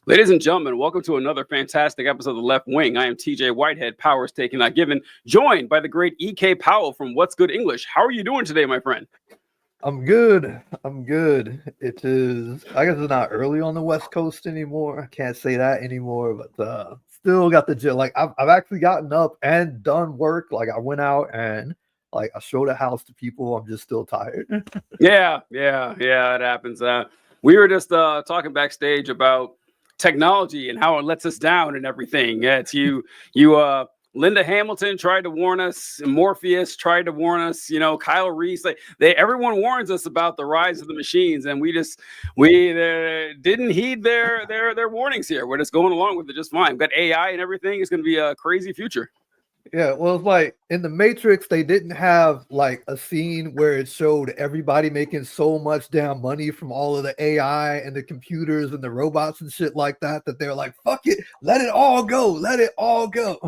Ladies and gentlemen, welcome to another fantastic episode of The Left Wing. I am TJ Whitehead, Powers Taken Not Given, joined by the great EK Powell from What's Good English. How are you doing today, my friend? I'm good. I'm good. It is, I guess it's not early on the West Coast anymore. I can't say that anymore, but still got the gym. Like I've actually gotten up and done work. Like I went out and like I showed a house to people. I'm just still tired. Yeah, it happens. We were just talking backstage about technology and how it lets us down and everything. Yeah, it's Linda Hamilton tried to warn us, Morpheus tried to warn us, Kyle Reese, everyone warns us about the rise of the machines, and we didn't heed their warnings here. We're just going along with it just fine. But AI and everything is going to be a crazy future. Yeah, well, it's like in the Matrix, they didn't have like a scene where it showed everybody making so much damn money from all of the AI and the computers and the robots and shit like that, that they're like, fuck it, let it all go, let it all go.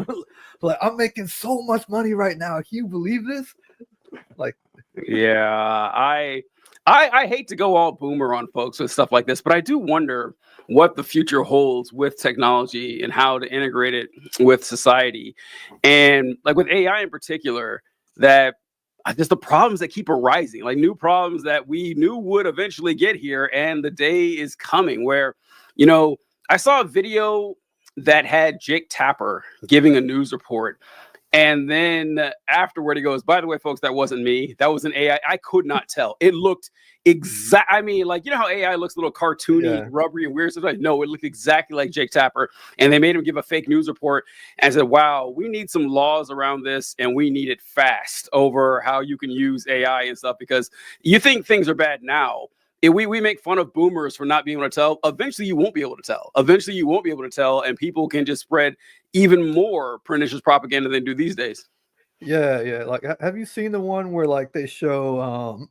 Like, I'm making so much money right now. Can you believe this? Like, yeah, I hate to go all boomer on folks with stuff like this, but I do wonder what the future holds with technology and how to integrate it with society. And like with AI in particular, that just the problems that keep arising, like new problems that we knew would eventually get here. And the day is coming where, I saw a video that had Jake Tapper giving a news report. And then afterward, he goes, by the way, folks, that wasn't me. That was an AI. I could not tell. It looked exact. I mean, like, how AI looks a little cartoony, rubbery, and weird. Sometimes, no, it looked exactly like Jake Tapper. And they made him give a fake news report and said, wow, we need some laws around this, and we need it fast over how you can use AI and stuff, because you think things are bad now. If we make fun of boomers for not being able to tell. Eventually, you won't be able to tell. And people can just spread even more pernicious propaganda than do these days. yeah. Like, have you seen the one where like they show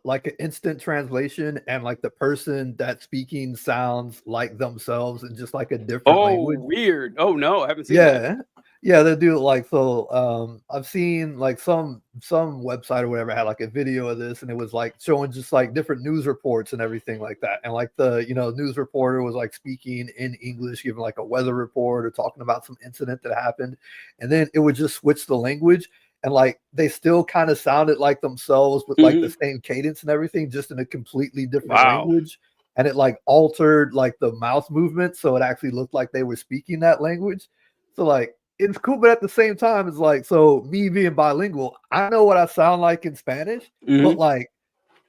like an instant translation and like the person that's speaking sounds like themselves in just like a different language? Weird. Oh no, I haven't seen that. Yeah, they do it like so. I've seen like some website or whatever had like a video of this, and it was like showing just like different news reports and everything like that. And like the news reporter was like speaking in English, giving like a weather report or talking about some incident that happened, and then it would just switch the language, and like they still kind of sounded like themselves with like the same cadence and everything, just in a completely different language. And it like altered like the mouth movement, so it actually looked like they were speaking that language. So like it's cool, but at the same time, it's like, so me being bilingual, I know what I sound like in Spanish, but like,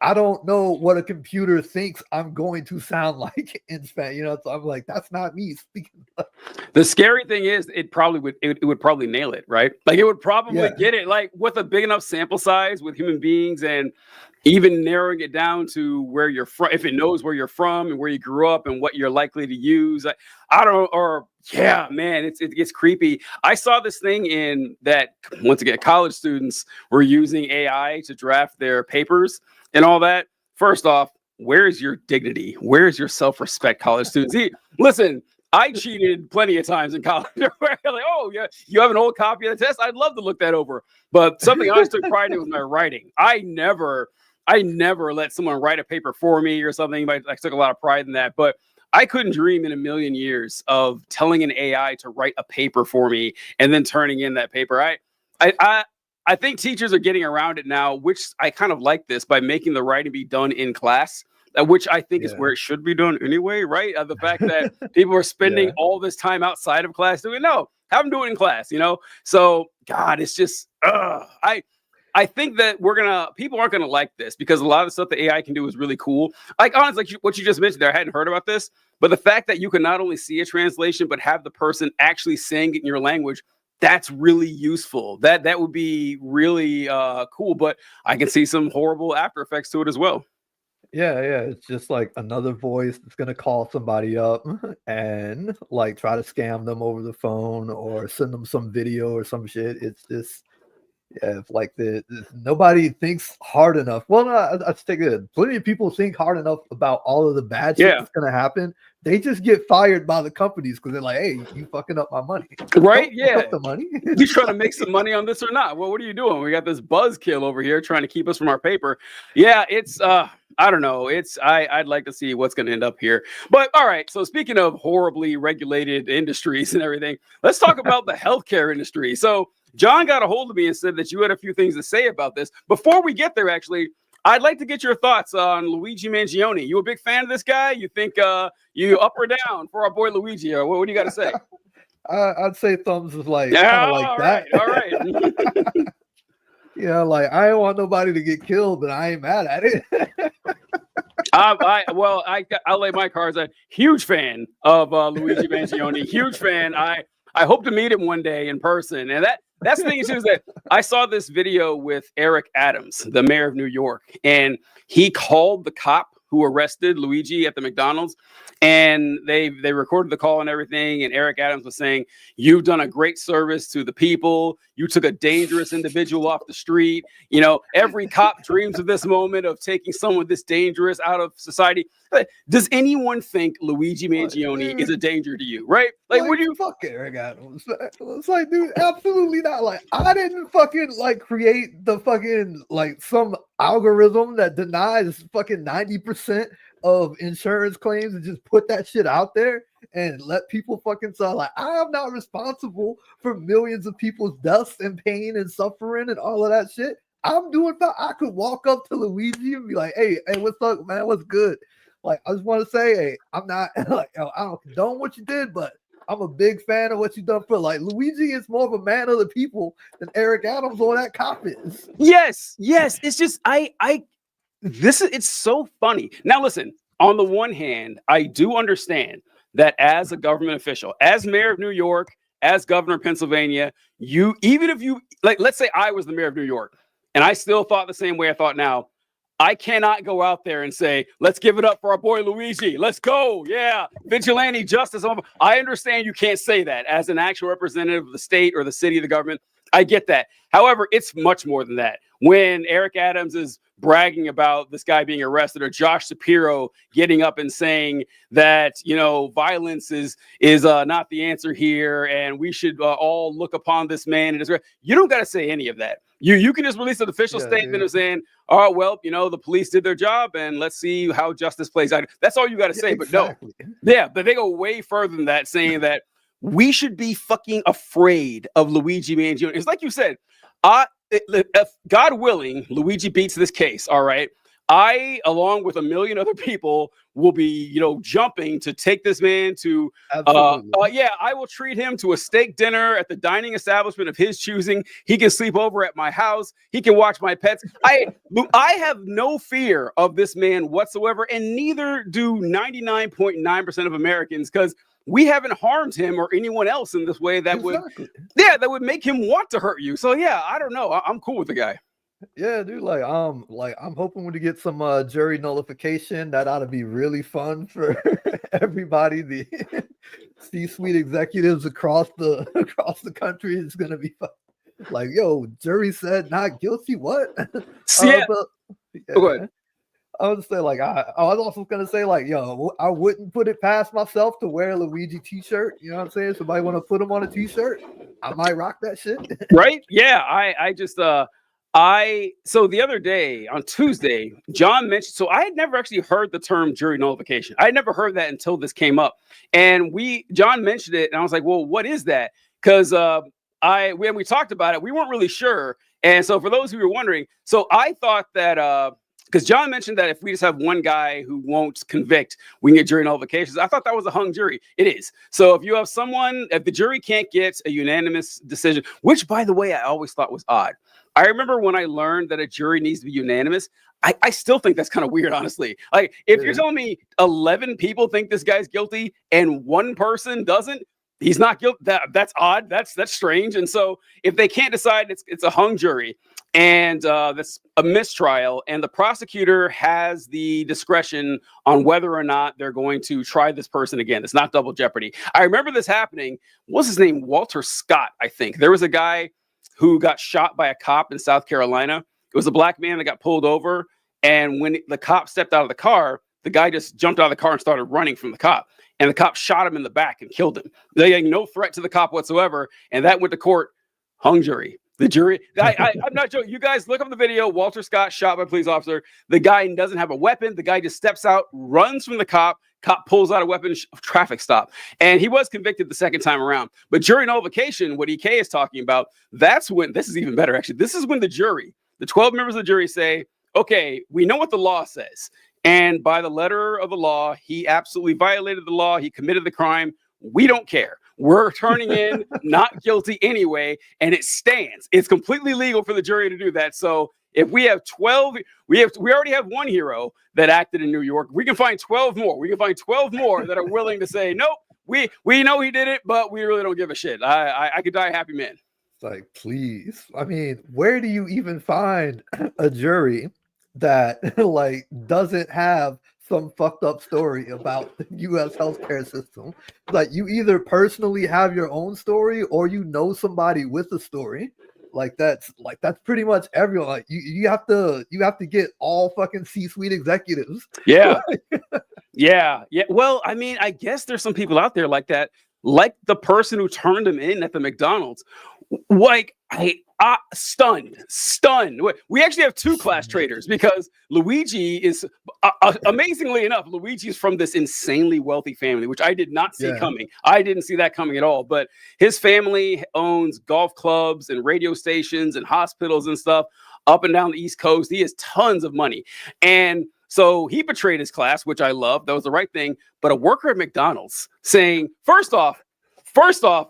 I don't know what a computer thinks I'm going to sound like in Spanish. So I'm like, that's not me speaking. The scary thing is, it would probably nail it, right? Like it would probably get it, like with a big enough sample size with human beings, and even narrowing it down to where you're from, if it knows where you're from and where you grew up and what you're likely to use. I don't know, or yeah, man, it gets creepy. I saw this thing in that, once again, college students were using AI to draft their papers and all that. First off, where's your dignity? Where's your self-respect, college students? Listen, I cheated plenty of times in college. Like, oh, yeah, you have an old copy of the test? I'd love to look that over. But something I always took pride in was my writing. I never let someone write a paper for me or something. But I took a lot of pride in that. But I couldn't dream in a million years of telling an AI to write a paper for me and then turning in that paper. I think teachers are getting around it now, which I kind of like this, by making the writing be done in class, which I think is where it should be done anyway, right? The fact that people are spending all this time outside of class doing it. No, have them do it in class, So, God, it's just, I think that people aren't gonna like this, because a lot of the stuff that AI can do is really cool. Like, honestly, like what you just mentioned there, I hadn't heard about this, but the fact that you can not only see a translation, but have the person actually saying it in your language, that's really useful. That would be really cool, but I can see some horrible after effects to it as well. Yeah, it's just like another voice that's gonna call somebody up and like try to scam them over the phone or send them some video or some shit. It's just Yeah, if like nobody thinks hard enough. Well, no, I take it. Plenty of people think hard enough about all of the bad shit that's gonna happen. They just get fired by the companies because they're like, "Hey, you fucking up my money." Right? Don't fuck up the money. You trying to make some money on this or not? Well, what are you doing? We got this buzzkill over here trying to keep us from our paper. Yeah, it's I don't know. I'd like to see what's going to end up here. But all right. So speaking of horribly regulated industries and everything, let's talk about the healthcare industry. So John got a hold of me and said that you had a few things to say about this. Before we get there, actually, I'd like to get your thoughts on Luigi Mangione. You a big fan of this guy? You think you up or down for our boy Luigi? Or what do you got to say? I'd say thumbs is like kind of like that. All right. Yeah, like I don't want nobody to get killed, but I ain't mad at it. I'll lay my cards. A huge fan of Luigi Mangione. Huge fan. I hope to meet him one day in person. And that's the thing too, is that I saw this video with Eric Adams, the mayor of New York, and he called the cop who arrested Luigi at the McDonald's, and they recorded the call and everything. And Eric Adams was saying, "You've done a great service to the people. You took a dangerous individual off the street. You know, every cop dreams of this moment of taking someone this dangerous out of society." Does anyone think Luigi Mangione is a danger to you? Right? Like would you fuck Eric Adams? It's like, dude, absolutely not. Like, I didn't fucking like create the fucking like some algorithm that denies fucking 90% of insurance claims and just put that shit out there and let people fucking say like, I am not responsible for millions of people's deaths and pain and suffering and all of that shit. I'm doing fine. I could walk up to Luigi and be like, hey, what's up, man? What's good? Like, I just want to say, hey, I'm not like, I don't condone what you did, but I'm a big fan of what you done for. Like, Luigi is more of a man of the people than Eric Adams or that cop is. Yes. It's just it's so funny. Now, listen, on the one hand, I do understand that as a government official, as mayor of New York, as governor of Pennsylvania, even if you like, let's say I was the mayor of New York and I still thought the same way I thought now, I cannot go out there and say, let's give it up for our boy Luigi. Let's go. Yeah. Vigilante justice. I understand you can't say that as an actual representative of the state or the city of the government. I get that. However, it's much more than that. When Eric Adams is bragging about this guy being arrested, or Josh Shapiro getting up and saying that, you know, violence is not the answer here, and we should all look upon this man and his. You don't got to say any of that. You can just release an official statement of saying, "Oh, well, you know, the police did their job, and let's see how justice plays out." That's all you got to say. Exactly. But they go way further than that, saying that we should be fucking afraid of Luigi Mangione. It's like you said, if God willing, Luigi beats this case. All right. I, along with a million other people, will be, you know, jumping to take this man to, I will treat him to a steak dinner at the dining establishment of his choosing. He can sleep over at my house. He can watch my pets. I have no fear of this man whatsoever, and neither do 99.9% of Americans, because we haven't harmed him or anyone else in this way that would make him want to hurt you. So yeah, I don't know. I'm cool with the guy. Yeah, dude. I'm hoping to get some jury nullification. That ought to be really fun for everybody. The C-suite executives across the country is gonna be fun. Like, yo, jury said not guilty. What? Go ahead. I was say like I was also gonna say like, yo, I wouldn't put it past myself to wear a Luigi t-shirt. You know what I'm saying? Somebody want to put him on a t-shirt, I might rock that shit. Right? Yeah. I just so the other day on Tuesday, John mentioned, so I had never actually heard the term jury nullification. I had never heard that until this came up. And John mentioned it, and I was like, well, what is that? Because when we talked about it, we weren't really sure. And so for those who were wondering, so I thought that because John mentioned that if we just have one guy who won't convict, we can get jury nullifications. I thought that was a hung jury. It is. So if you have if the jury can't get a unanimous decision, which, by the way, I always thought was odd. I remember when I learned that a jury needs to be unanimous. I still think that's kind of weird, honestly. Like, if you're telling me 11 people think this guy's guilty and one person doesn't, he's not guilty. That's odd. That's strange. And so if they can't decide, it's a hung jury. And that's a mistrial, and the prosecutor has the discretion on whether or not they're going to try this person again. It's not double jeopardy. I remember this happening. What's his name? Walter Scott, I think. There was a guy who got shot by a cop in South Carolina. It was a black man that got pulled over. And when the cop stepped out of the car, the guy just jumped out of the car and started running from the cop. And the cop shot him in the back and killed him. They had no threat to the cop whatsoever. And that went to court, hung jury. The jury, I'm not joking. You guys look up the video. Walter Scott shot by a police officer. The guy doesn't have a weapon. The guy just steps out, runs from the cop. Cop pulls out a weapon, traffic stop. And he was convicted the second time around. But jury nullification, what EK is talking about, that's when, this is even better actually. This is when the jury, the 12 members of the jury say, okay, we know what the law says. And by the letter of the law, he absolutely violated the law. He committed the crime. We don't care. We're turning in not guilty anyway, and it stands. It's completely legal for the jury to do that. So if we have 12, we already have one hero that acted in New York. We can find 12 more. We can find 12 more that are willing to say, nope, we know he did it, but we really don't give a shit. I could die a happy man. Like, please. I mean, where do you even find a jury that like doesn't have some fucked up story about the U.S. healthcare system? Like, you either personally have your own story or you know somebody with a story. Like that's pretty much everyone. Like you have to get all fucking C-suite executives. Yeah. Yeah. Well, I mean, I guess there's some people out there like that, like the person who turned him in at the McDonald's. Like, stunned. We actually have two class traders because Luigi is, amazingly enough, Luigi's from this insanely wealthy family, which I did not see coming. I didn't see that coming at all. But his family owns golf clubs and radio stations and hospitals and stuff up and down the East Coast. He has tons of money. And so he betrayed his class, which I love. That was the right thing. But a worker at McDonald's saying, First off,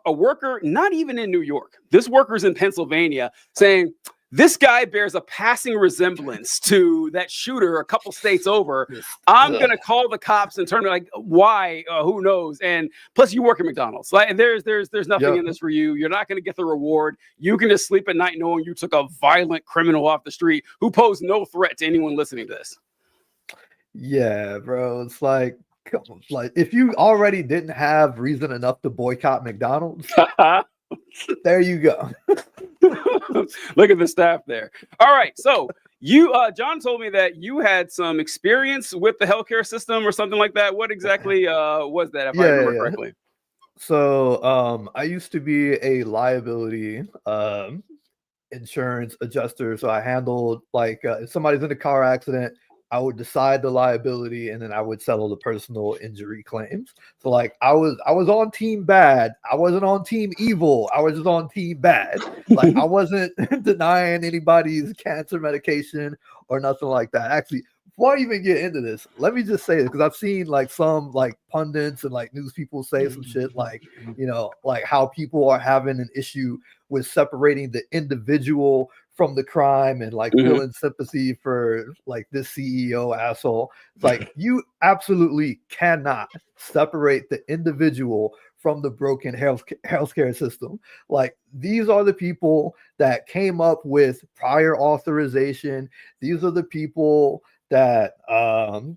a worker, not even in New York, this worker's in Pennsylvania, saying, this guy bears a passing resemblance to that shooter a couple states over. I'm going to call the cops and turn like, why? Who knows? And plus you work at McDonald's. Like there's nothing in this for you. You're not going to get the reward. You can just sleep at night knowing you took a violent criminal off the street who posed no threat to anyone listening to this. Yeah, bro. It's like if you already didn't have reason enough to boycott McDonald's, there you go. Look at the staff there. All right. So you, John told me that you had some experience with the healthcare system or something like that. What exactly was that, if I remember correctly? So I used to be a liability insurance adjuster. So I handled like if somebody's in a car accident, I would decide the liability and then I would settle the personal injury claims. So like I was on team bad. I wasn't on team evil. I was just on team bad. Like I wasn't denying anybody's cancer medication or nothing like that. Actually, before I even get into this, let me just say this because I've seen like some like pundits and like news people say some shit like, you know, like how people are having an issue with separating the individual from the crime and like feeling sympathy for like this CEO asshole. Like you absolutely cannot separate the individual from the broken healthcare system. Like these are the people that came up with prior authorization. These are the people that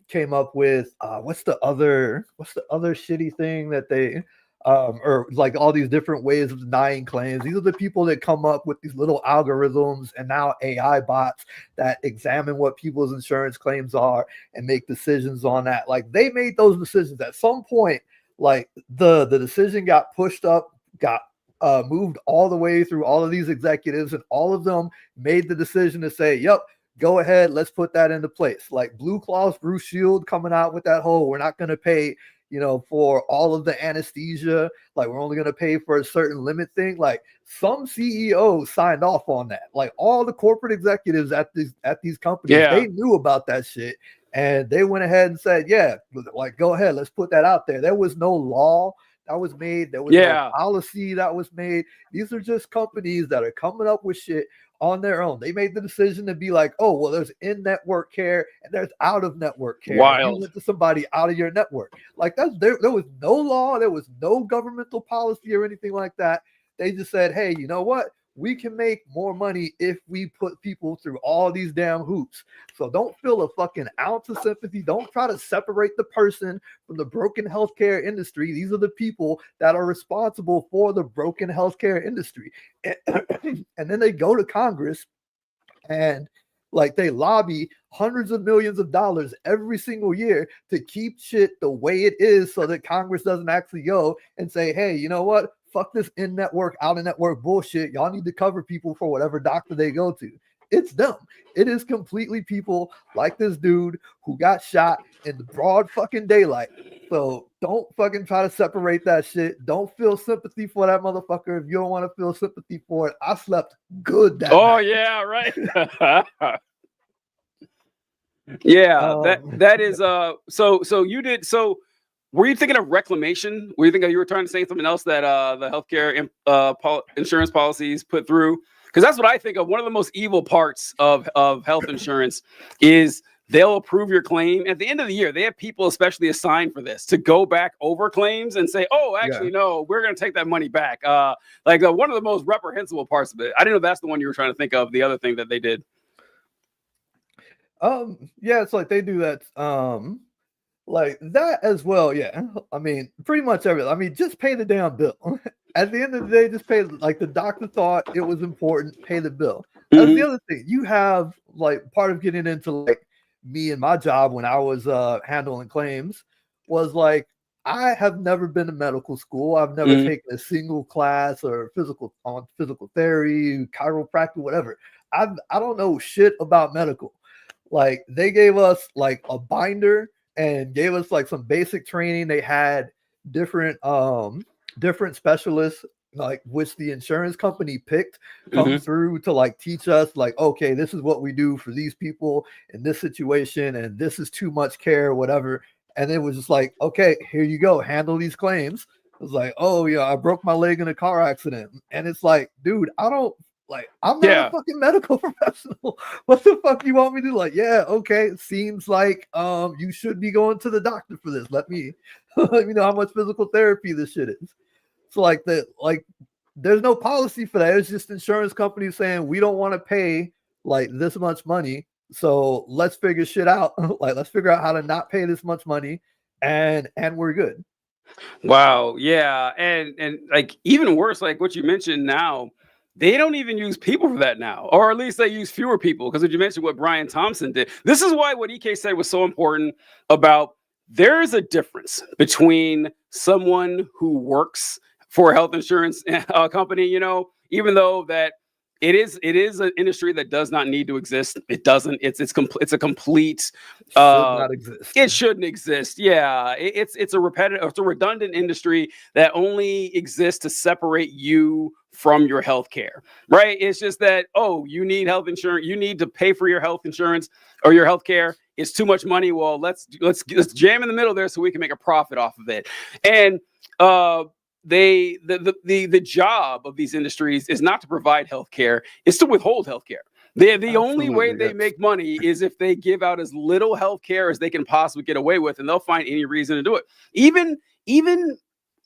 came up with what's the other shitty thing that they or like all these different ways of denying claims. These are the people that come up with these little algorithms and now AI bots that examine what people's insurance claims are and make decisions on that. Like they made those decisions at some point. Like the decision got pushed up, got moved all the way through all of these executives, and all of them made the decision to say, yep, go ahead, let's put that into place. Like Blue Cross Blue Shield coming out with that whole, we're not going to pay, you know, for all of the anesthesia, like we're only going to pay for a certain limit thing. Like some CEOs signed off on that. Like all the corporate executives at these companies, they knew about that shit. And they went ahead and said, yeah, like, go ahead, let's put that out there. There was no law that was made. There was no policy that was made. These are just companies that are coming up with shit on their own. They made the decision to be like, oh, well, there's in-network care and there's out-of-network care. Wild. You went to somebody out of your network. Like there was no law. There was no governmental policy or anything like that. They just said, hey, you know what? we can make more money if we put people through all these damn hoops. So don't feel a fucking ounce of sympathy. Don't try to separate the person from the broken healthcare industry. These are the people that are responsible for the broken healthcare industry. And then they go to Congress and like they lobby hundreds of millions of dollars every single year to keep shit the way it is so that Congress doesn't actually go and say, hey, you know what? Fuck this in-network, out-of-network bullshit. Y'all need to cover people for whatever doctor they go to. It's dumb. It is completely people like this dude who got shot in the broad fucking daylight. So don't fucking try to separate that shit. Don't feel sympathy for that motherfucker if you don't want to feel sympathy for it. I slept good that night. Yeah, right. Yeah, that is so you did so. Were you thinking of reclamation? Were you thinking you were trying to say something else that the healthcare insurance policies put through? Because that's what I think of. One of the most evil parts of health insurance is they'll approve your claim at the end of the year. They have people especially assigned for this to go back over claims and say, "Oh, actually, no, we're going to take that money back." One of the most reprehensible parts of it. I didn't know that's the one you were trying to think of. The other thing that they did. Yeah, it's like they do that. Like that as well. Yeah. I mean, pretty much everything. I mean, just pay the damn bill. At the end of the day, just pay. Like the doctor thought it was important, pay the bill. That's the other thing. You have like part of getting into like me and my job when I was handling claims was like I have never been to medical school. I've never taken a single class or physical therapy, chiropractic, whatever. I don't know shit about medical. Like they gave us like a binder and gave us like some basic training. They had different specialists, like which the insurance company picked, come through to like teach us like, okay, this is what we do for these people in this situation, and this is too much care, whatever. And it was just like, okay, here you go, handle these claims. It was like, oh yeah, I broke my leg in a car accident. And it's like, dude, I'm not a fucking medical professional. What the fuck you want me to do? Like, yeah, okay. It seems like you should be going to the doctor for this. Let me know how much physical therapy this shit is. So like there's no policy for that. It's just insurance companies saying we don't want to pay like this much money. So let's figure shit out. Like let's figure out how to not pay this much money and we're good. Wow. Yeah. And like even worse, like what you mentioned now. They don't even use people for that now, or at least they use fewer people. Because you mentioned what Brian Thompson did. This is why what EK said was so important about there is a difference between someone who works for a health insurance company, even though that it is an industry that does not need to exist. It doesn't. It's a complete. Should not exist. It shouldn't exist. Yeah, it's a repetitive. It's a redundant industry that only exists to separate you from your health care, right? It's just that, you need health insurance. You need to pay for your health insurance or your health care. It's too much money. Well, let's jam in the middle there so we can make a profit off of it. And the job of these industries is not to provide health care, it's to withhold health care. The only way they make money is if they give out as little health care as they can possibly get away with, and they'll find any reason to do it. Even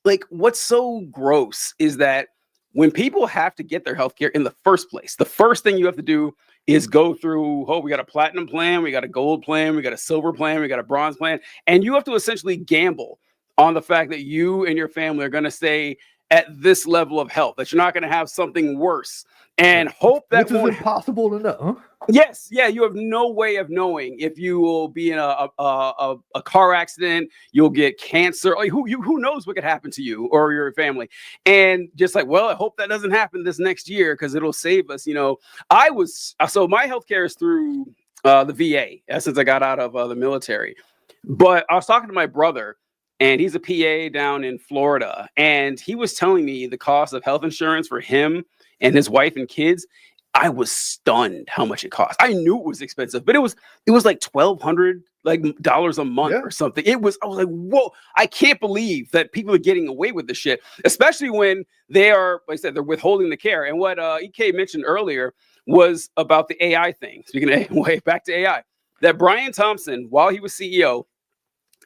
like what's so gross is that when people have to get their health care in the first place, the first thing you have to do is go through, we got a platinum plan, we got a gold plan, we got a silver plan, we got a bronze plan, and you have to essentially gamble on the fact that you and your family are going to stay at this level of health, that you're not going to have something worse, and hope that which is impossible to know. Yes, yeah, you have no way of knowing if you will be in a car accident, you'll get cancer. Like, who knows what could happen to you or your family? And just like, well, I hope that doesn't happen this next year because it'll save us. So my healthcare is through the VA since I got out of the military. But I was talking to my brother, and he's a PA down in Florida, and he was telling me the cost of health insurance for him and his wife and kids. I was stunned how much it cost. I knew it was expensive, but it was like $1,200 a month or something. I was like, whoa, I can't believe that people are getting away with this shit, especially when they are, like I said, they're withholding the care. And what EK mentioned earlier was about the AI thing. Speaking of way back to AI, that Brian Thompson, while he was CEO,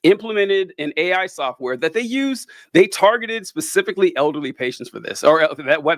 implemented an AI software that they targeted specifically elderly patients for this, or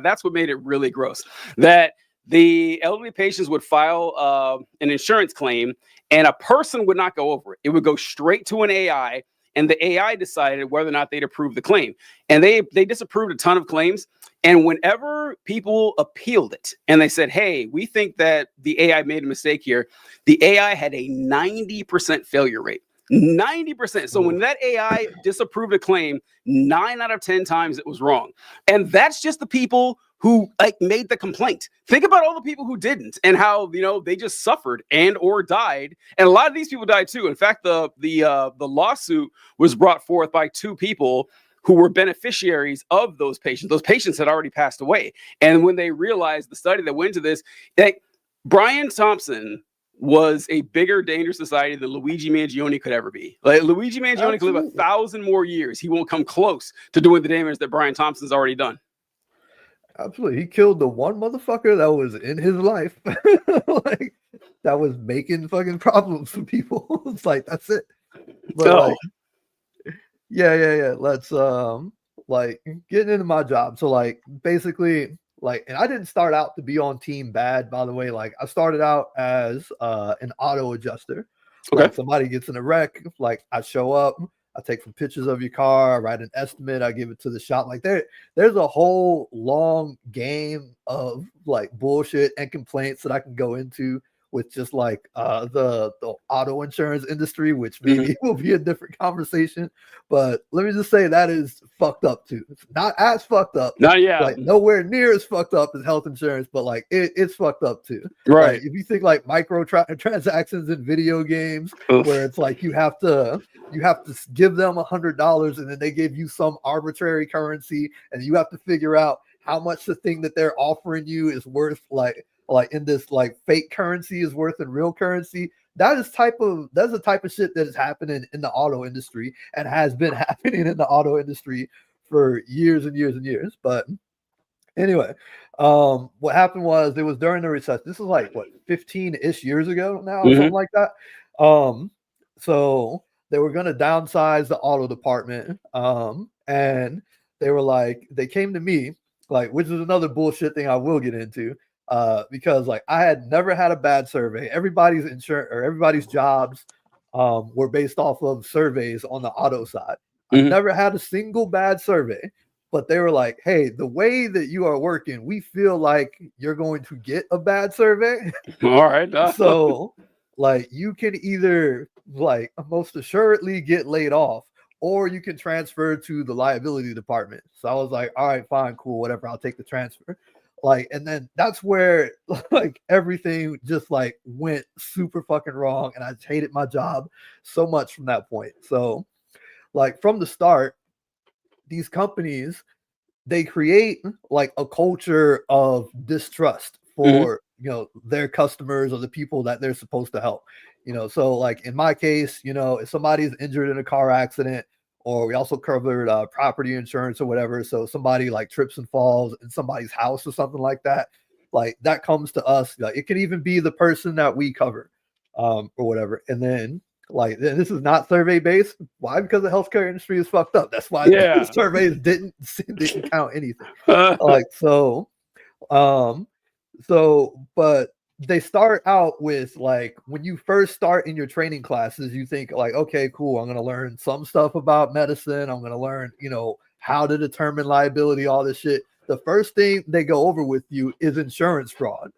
that's what made it really gross. That the elderly patients would file an insurance claim, and a person would not go over it. It would go straight to an AI, and the AI decided whether or not they'd approve the claim. And they disapproved a ton of claims. And whenever people appealed it and they said, hey, we think that the AI made a mistake here, the AI had a 90% failure rate. 90%. So when that AI disapproved a claim, 9 out of 10 times it was wrong. And that's just the people who like made the complaint. Think about all the people who didn't and how, you know, they just suffered and or died. And a lot of these people died too. In fact, the lawsuit was brought forth by 2 people who were beneficiaries of those patients. Those patients had already passed away. And when they realized the study that went into this, that Brian Thompson was a bigger danger to society than Luigi Mangione could ever be. Like Luigi Mangione could live 1,000 more years. He won't come close to doing the damage that Brian Thompson's already done. Absolutely. He killed the one motherfucker that was in his life. Like that was making fucking problems for people. It's like, that's it. But like, yeah. Let's like getting into my job. So like basically like, and I didn't start out to be on Team Bad, by the way. Like I started out as an auto adjuster. Okay. Like somebody gets in a wreck, like I show up, I take some pictures of your car, I write an estimate, I give it to the shop. Like there's a whole long game of like bullshit and complaints that I can go into with just like the auto insurance industry, which maybe will be a different conversation. But let me just say that is fucked up too. It's not as fucked up. Not yet. Like nowhere near as fucked up as health insurance, but like it's fucked up too. Right. Like, if you think like transactions in video games, where it's like you have to give them $100 and then they give you some arbitrary currency, and you have to figure out how much the thing that they're offering you is worth, like in this like fake currency is worth in real currency. That's the type of shit that is happening in the auto industry and has been happening in the auto industry for years and years and years. But anyway, what happened was it was during the recession. This is like what 15-ish years ago now, or something like that. So they were going to downsize the auto department, and they came to me, like, which is another bullshit thing I will get into, because like I had never had a bad survey. Everybody's insurance or everybody's jobs were based off of surveys on the auto side. I never had a single bad survey, but they were like, hey, the way that you are working, we feel like you're going to get a bad survey. All right. So like you can either like most assuredly get laid off, or you can transfer to the liability department. So I was like, all right, fine, cool, whatever, I'll take the transfer. Like, and then that's where like everything just like went super fucking wrong, and I hated my job so much from that point. So like from the start, these companies, they create like a culture of distrust for you know their customers or the people that they're supposed to help. You know, so like in my case, you know, if somebody's injured in a car accident, or we also covered property insurance or whatever, so somebody like trips and falls in somebody's house or something like that, like that comes to us. Like it could even be the person that we cover, or whatever. And then like this is not survey based. Why? Because the healthcare industry is fucked up. That's why the surveys didn't count anything. Like but they start out with like when you first start in your training classes, you think like, okay, cool, I'm going to learn some stuff about medicine. I'm going to learn, you know, how to determine liability, all this shit. The first thing they go over with you is insurance fraud.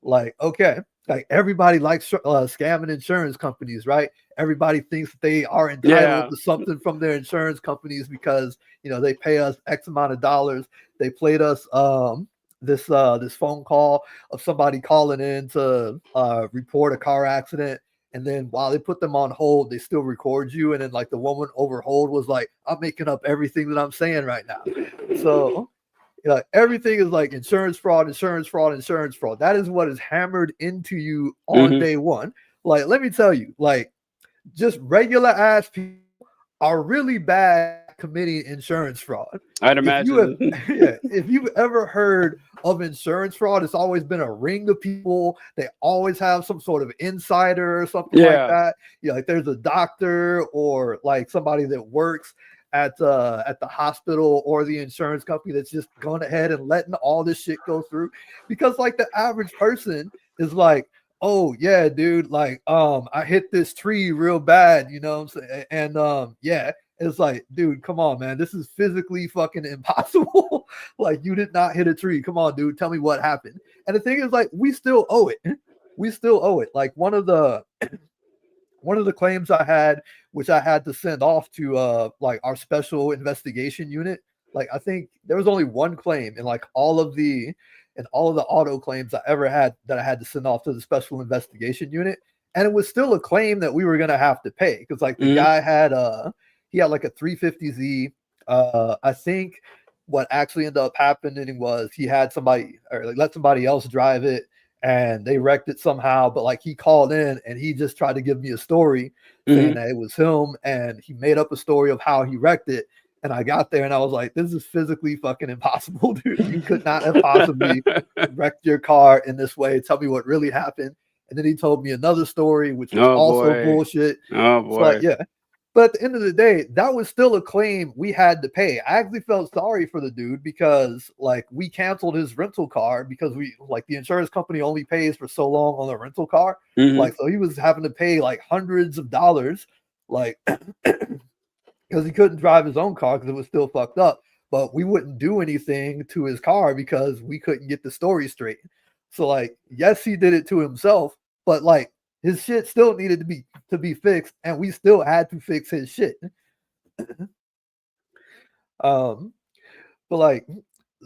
Like, okay, like everybody likes scamming insurance companies, right? Everybody thinks that they are entitled to something from their insurance companies because, you know, they pay us X amount of dollars. They played us this phone call of somebody calling in to report a car accident, and then while they put them on hold, they still record you, and then like the woman over hold was like, I'm making up everything that I'm saying right now. So you know, everything is like insurance fraud. That is what is hammered into you on day one. Like, let me tell you, like just regular ass people are really bad committing insurance fraud. I'd imagine. If you've ever heard of insurance fraud, it's always been a ring of people. They always have some sort of insider or something like that. Like there's a doctor or like somebody that works at the hospital or the insurance company that's just gone ahead and letting all this shit go through, because like the average person is like, oh yeah, dude, like I hit this tree real bad, you know what I'm saying? And yeah, it's like, dude, come on, man, this is physically fucking impossible. Like you did not hit a tree. Come on, dude, tell me what happened. And the thing is, like, we still owe it. We still owe it. Like one of the claims I had, which I had to send off to like our special investigation unit. Like I think there was only one claim in like all of the auto claims I ever had that I had to send off to the special investigation unit. And it was still a claim that we were gonna have to pay, because like the guy had he had like a 350Z. I think what actually ended up happening was he had somebody, or like let somebody else drive it, and they wrecked it somehow. But like he called in and he just tried to give me a story saying that it was him, and he made up a story of how he wrecked it. And I got there and I was like, this is physically fucking impossible, dude. You could not have possibly wrecked your car in this way. Tell me what really happened. And then he told me another story, which was also bullshit. Oh boy. But yeah. But at the end of the day, that was still a claim we had to pay. I actually felt sorry for the dude, because like we canceled his rental car because we like the insurance company only pays for so long on a rental car. Like, so he was having to pay like hundreds of dollars, like because he couldn't drive his own car because it was still fucked up. But we wouldn't do anything to his car because we couldn't get the story straight. So like, yes, he did it to himself, but like his shit still needed to be fixed, and we still had to fix his shit. But like,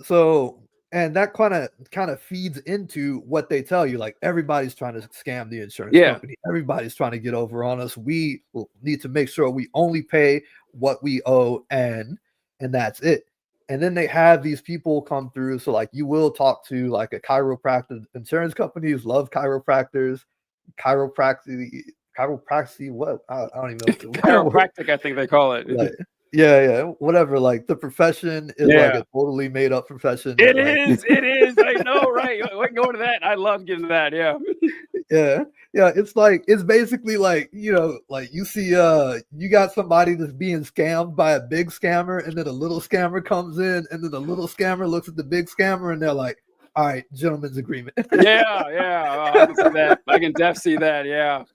so, and that kind of feeds into what they tell you. Like everybody's trying to scam the insurance company. Everybody's trying to get over on us. We need to make sure we only pay what we owe, and that's it. And then they have these people come through. So like you will talk to like a chiropractor. Insurance companies love chiropractors. Chiropractic, what? I don't even know. Chiropractic, I think they call it. Like, yeah, whatever. Like the profession is like a totally made up profession. It is. I know, right? We can go to that. I love getting that. Yeah. Yeah. It's like, it's basically like, you know, like you see, you got somebody that's being scammed by a big scammer, and then a little scammer comes in, and then the little scammer looks at the big scammer, and they're like, all right, gentleman's agreement. Yeah. I can see that. I can definitely see that. Yeah.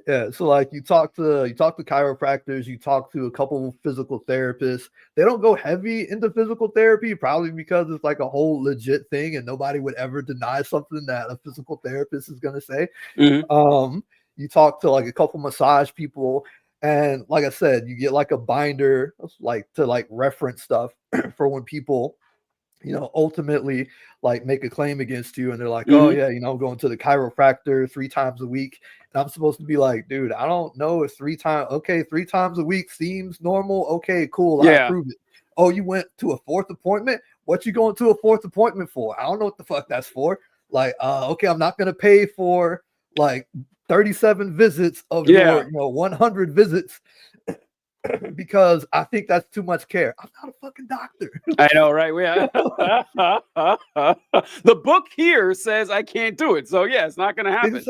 Yeah. So like you talk to chiropractors, you talk to a couple of physical therapists. They don't go heavy into physical therapy, probably because it's like a whole legit thing, and nobody would ever deny something that a physical therapist is going to say. You talk to like a couple massage people, and like I said, you get like a binder like to like reference stuff for when people, you know, ultimately like make a claim against you, and they're like, oh yeah, you know, I'm going to the chiropractor 3 times a week. And I'm supposed to be like, dude, I don't know if 3 times a week seems normal. Okay, cool. I approve it. Oh, you went to a 4th appointment? What you going to a 4th appointment for? I don't know what the fuck that's for. Like, okay, I'm not going to pay for like 37 visits of your, you know, 100 visits. Because I think that's too much care. I'm not a fucking doctor. I know, right? The book here says I can't do it. So yeah, it's not gonna happen.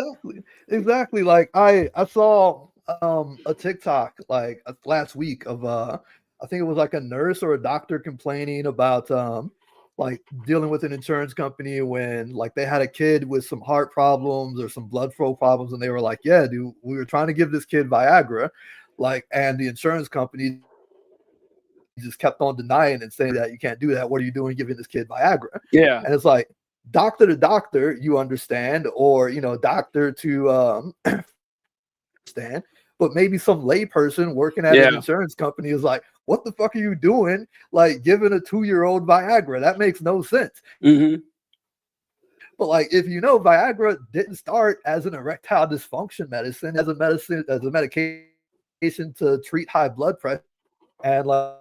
Exactly. Like I saw a TikTok like last week of I think it was like a nurse or a doctor complaining about like dealing with an insurance company when like they had a kid with some heart problems or some blood flow problems, and they were like, yeah, dude, we were trying to give this kid Viagra. Like, and the insurance company just kept on denying and saying that you can't do that. What are you doing giving this kid Viagra? Yeah. And it's like, doctor to doctor, you understand, or, you know, doctor to understand, but maybe some layperson working at an insurance company is like, what the fuck are you doing? Like giving a 2-year-old Viagra? That makes no sense. But like, if you know, Viagra didn't start as an erectile dysfunction medicine, as a medication to treat high blood pressure and like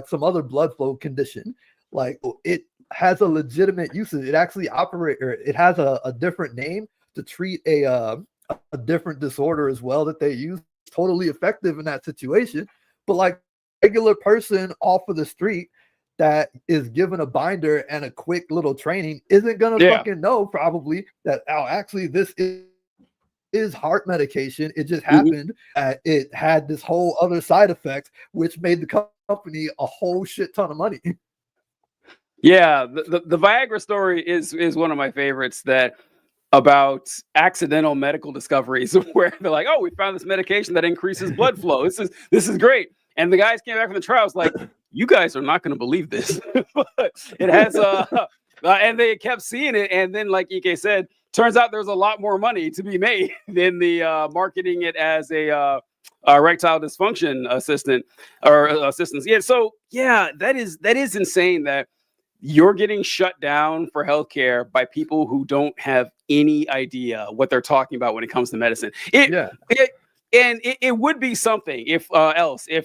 some other blood flow condition. Like it has a legitimate usage. It actually it has a different name to treat a different disorder as well that they use. Totally effective in that situation. But like regular person off of the street that is given a binder and a quick little training isn't gonna fucking know probably that, oh, actually this is heart medication. It just happened. It had this whole other side effect, which made the company a whole shit ton of money. Yeah, the Viagra story is one of my favorites, that about accidental medical discoveries where they're like, oh, we found this medication that increases blood flow. This is great. And the guys came back from the trials like, you guys are not going to believe this. It has and they kept seeing it. And then, like Ike said, turns out there's a lot more money to be made than the marketing it as a erectile dysfunction assistant or assistance. Yeah. So yeah, that is insane that you're getting shut down for healthcare by people who don't have any idea what they're talking about when it comes to medicine. It would be something if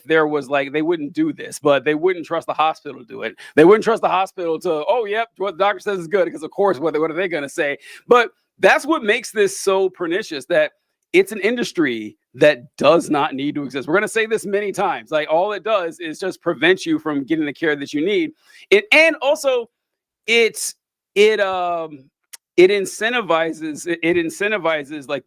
there was like, they wouldn't do this, but they wouldn't trust the hospital to do it. They wouldn't trust the hospital to, oh, yep, what the doctor says is good, because of course, what are they going to say? But that's what makes this so pernicious, that it's an industry that does not need to exist. We're going to say this many times. Like, all it does is just prevent you from getting the care that you need. And also it incentivizes like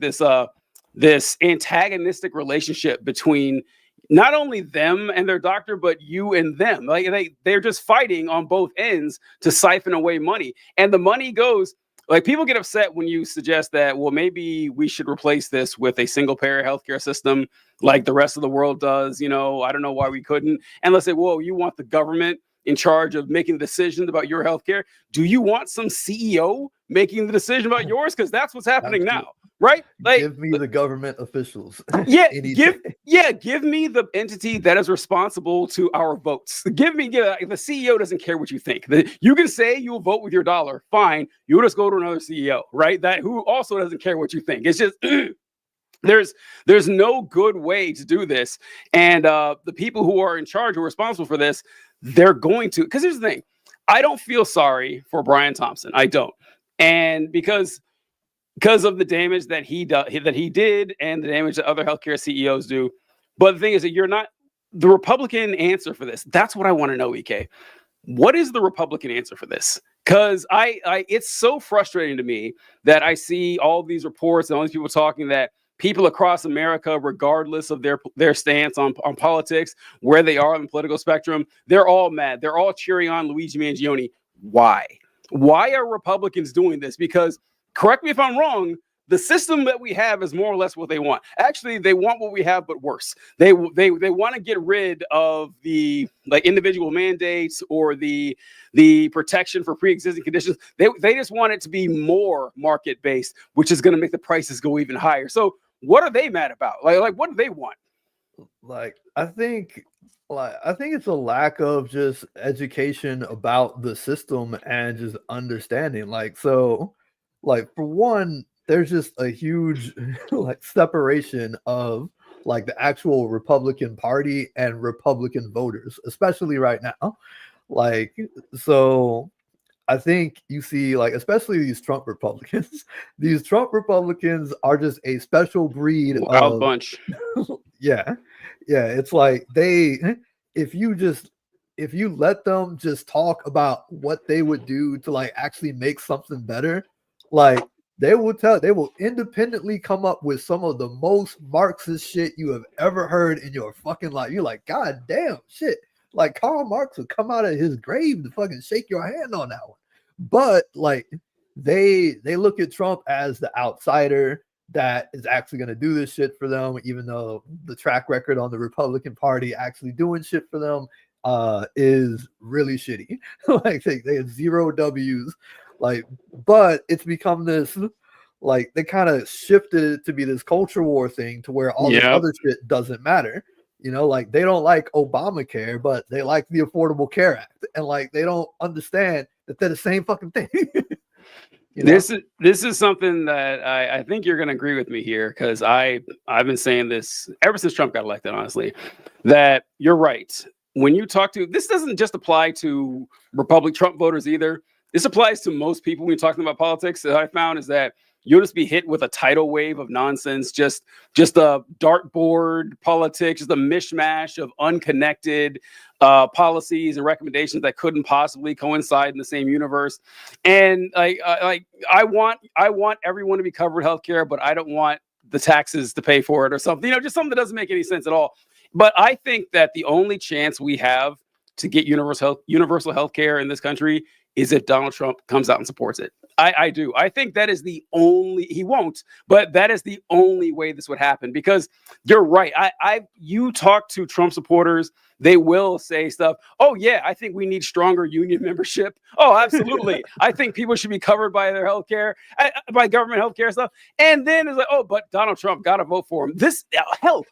this antagonistic relationship between not only them and their doctor, but you and them. Like they're just fighting on both ends to siphon away money. And the money goes, like, people get upset when you suggest that, well, maybe we should replace this with a single payer healthcare system like the rest of the world does. I don't know why we couldn't. And let's say, well, you want the government in charge of making decisions about your healthcare. Do you want some CEO making the decision about yours? Because that's what's happening now. Right? Like, give me the government officials. Yeah, give me the entity that is responsible to our votes. The CEO doesn't care what you think. You can say you'll vote with your dollar, fine. You'll just go to another CEO, right? That who also doesn't care what you think. It's just there's no good way to do this. And the people who are in charge, who are responsible for this, they're going to, because here's the thing. I don't feel sorry for Brian Thompson. I don't. And because of the damage that he did and the damage that other healthcare CEOs do. But the thing is that you're not the Republican answer for this. That's what I want to know, Ek. What is the Republican answer for this? Because it's so frustrating to me that I see all these reports and all these people talking that people across America, regardless of their stance on politics, where they are on the political spectrum, they're all mad. They're all cheering on Luigi Mangione. Why? Why are Republicans doing this? Because, correct me if I'm wrong, the system that we have is more or less what they want. Actually, they want what we have, but worse. They want to get rid of the individual mandates or the protection for pre-existing conditions. They just want it to be more market-based, which is going to make the prices go even higher. So what are they mad about? Like what do they want? I think it's a lack of just education about the system and just understanding. For one, there's just a huge separation of the actual Republican Party and Republican voters, especially right now. So I think you see especially these Trump Republicans. These Trump Republicans are just a special breed of bunch. Yeah. It's if you let them just talk about what they would do to actually make something better, they will independently come up with some of the most Marxist shit you have ever heard in your fucking life. You're like, God damn shit. Karl Marx would come out of his grave to fucking shake your hand on that one. But they look at Trump as the outsider that is actually going to do this shit for them, even though the track record on the Republican Party actually doing shit for them is really shitty. They have 0 W's. But it's become this, they kind of shifted it to be this culture war thing to where all this other shit doesn't matter. They don't like Obamacare, but they like the Affordable Care Act. And they don't understand that they're the same fucking thing. This is something that I think you're going to agree with me here, because I've been saying this ever since Trump got elected, honestly, that you're right. When you talk to, this doesn't just apply to Trump voters either. This applies to most people when you're talking about politics. That I found is that you'll just be hit with a tidal wave of nonsense, just a dartboard politics, just a mishmash of unconnected policies and recommendations that couldn't possibly coincide in the same universe. And I want everyone to be covered healthcare, but I don't want the taxes to pay for it or something, just something that doesn't make any sense at all. But I think that the only chance we have to get universal health care in this country is if Donald Trump comes out and supports it. I do. I think that is the only, he won't, but that is the only way this would happen, because you're right. You talk to Trump supporters, they will say stuff. Oh yeah, I think we need stronger union membership. Oh, absolutely. I think people should be covered by their healthcare, by government healthcare stuff. And then it's like, oh, but Donald Trump, got to vote for him.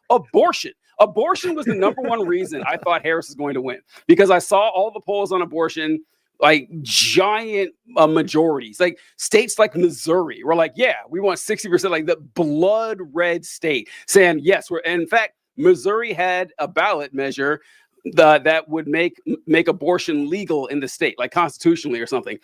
Abortion. Abortion was the number one reason I thought Harris is going to win, because I saw all the polls on abortion, like giant majorities, like states like Missouri were like, yeah, we want 60%, like the blood red state saying, yes, in fact, Missouri had a ballot measure that would make abortion legal in the state, like constitutionally or something.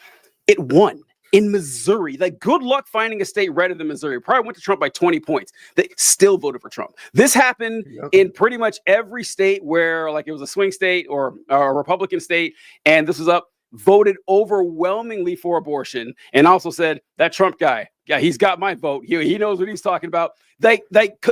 It won in Missouri. Like, good luck finding a state redder than Missouri. Probably went to Trump by 20 points. They still voted for Trump. This happened in pretty much every state where, like, it was a swing state or a Republican state, and this was up, voted overwhelmingly for abortion, and also said, that Trump guy, yeah, he's got my vote. He knows what he's talking about.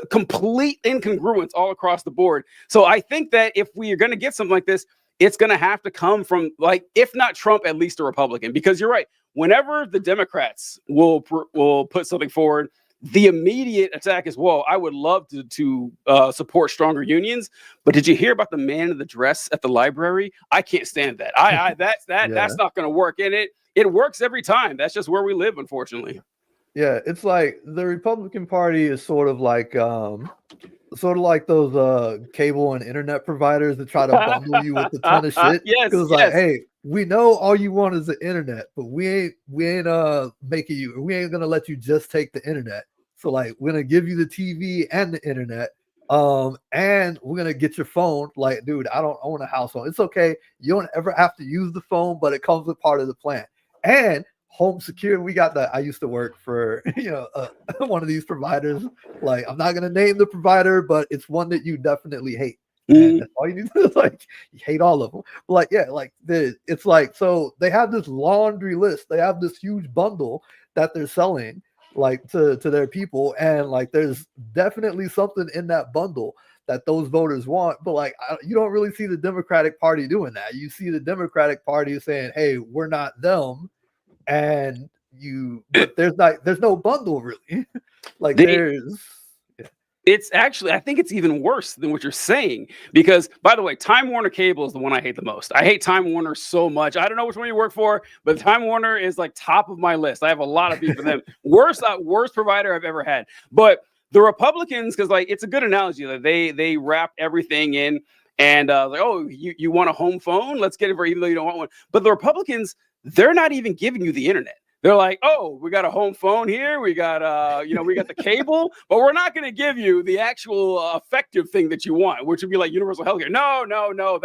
Complete incongruence all across the board. So I think that if we are going to get something like this, it's going to have to come from, like, if not Trump, at least a Republican, because you're right. Whenever the Democrats will put something forward, the immediate attack is, well, I would love to support stronger unions, but did you hear about the man in the dress at the library? I can't stand that. That's not going to work. And it works every time. That's just where we live, unfortunately. Yeah, it's like the Republican Party is sort of like those cable and internet providers that try to bundle you with a ton of shit. Yes, because like, hey, we know all you want is the internet, but we ain't making you. We ain't gonna let you just take the internet. So like, we're gonna give you the TV and the internet, and we're gonna get your phone. Like, dude, I don't own a house phone. It's okay. You don't ever have to use the phone, but it comes with part of the plan. And home security. We got that. I used to work for one of these providers. Like, I'm not gonna name the provider, but it's one that you definitely hate. And that's all you need to do is, like, you hate all of them. But like, yeah, like it's like, so they have this laundry list. They have this huge bundle that they're selling, like, to their people, and like, there's definitely something in that bundle that those voters want. But like, you don't really see the Democratic Party doing that. You see the Democratic Party saying, hey, we're not them. And but there's no bundle really. Like, it's actually, I think it's even worse than what you're saying, because, by the way, Time Warner Cable is the one I hate the most. I hate Time Warner so much. I don't know which one you work for, but Time Warner is like top of my list. I have a lot of beef with them. Worst provider I've ever had. But the Republicans, because, like, it's a good analogy that they wrap everything in, and like, oh, you want a home phone? Let's get it for, even though you don't want one. But the Republicans, they're not even giving you the internet. They're like, oh, we got a home phone here. We got, we got the cable, but we're not going to give you the actual effective thing that you want, which would be like universal healthcare. No.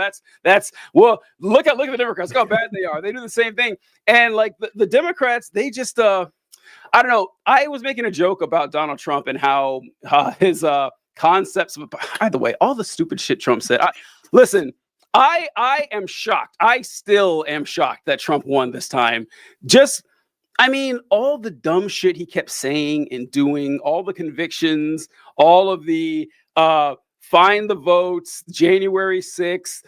That's well, look at the Democrats. Look how bad they are. They do the same thing. And like the Democrats, they just, I don't know. I was making a joke about Donald Trump and how his concepts. By the way, all the stupid shit Trump said. Listen. I am shocked. I still am shocked that Trump won this time. All the dumb shit he kept saying and doing, all the convictions, all of the find the votes, January 6th,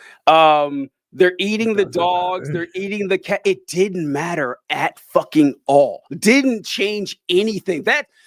they're eating the dogs, they're eating the cat. It didn't matter at fucking all. It didn't change anything.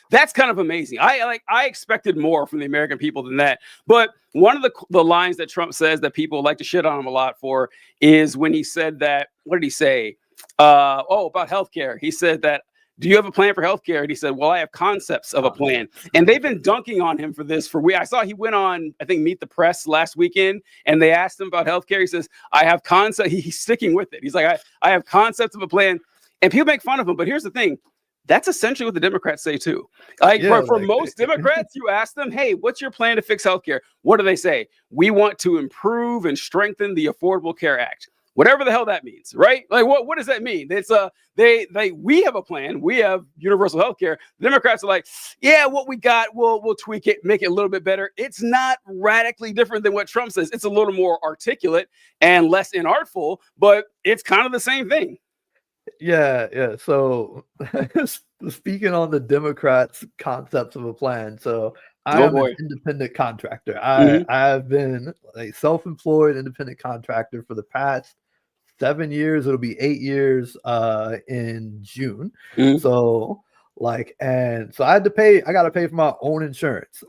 That's kind of amazing. I expected more from the American people than that. But one of the lines that Trump says that people like to shit on him a lot for is when he said that, what did he say? About healthcare. He said that, do you have a plan for healthcare? And he said, well, I have concepts of a plan. And they've been dunking on him for this I saw he went on, I think, Meet the Press last weekend, and they asked him about healthcare. He says, I have concepts. He's sticking with it. He's like, I have concepts of a plan. And people make fun of him. But here's the thing. That's essentially what the Democrats say too. Like, for most Democrats, you ask them, hey, what's your plan to fix healthcare? What do they say? We want to improve and strengthen the Affordable Care Act. whatever the hell that means, right? Like, what does that mean? It's we have a plan. We have universal health care. The Democrats are like, yeah, what we got, we'll tweak it, make it a little bit better. It's not radically different than what Trump says. It's a little more articulate and less inartful, but it's kind of the same thing. Yeah. So speaking on the Democrats' concepts of a plan, so I am an independent contractor. I have been a self-employed independent contractor for the past 7 years. It'll be 8 years in June. So so I got to pay for my own insurance.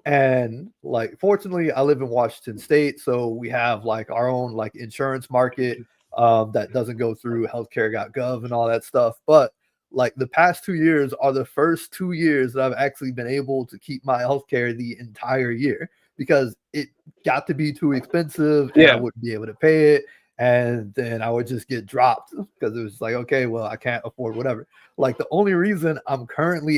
And like, fortunately, I live in Washington State, so we have like our own like insurance market that doesn't go through healthcare.gov and all that stuff. But like, the past 2 years are the first 2 years that I've actually been able to keep my healthcare the entire year, because it got to be too expensive and I wouldn't be able to pay it. And then I would just get dropped because it was like, okay, well, I can't afford whatever. Like, the only reason I was currently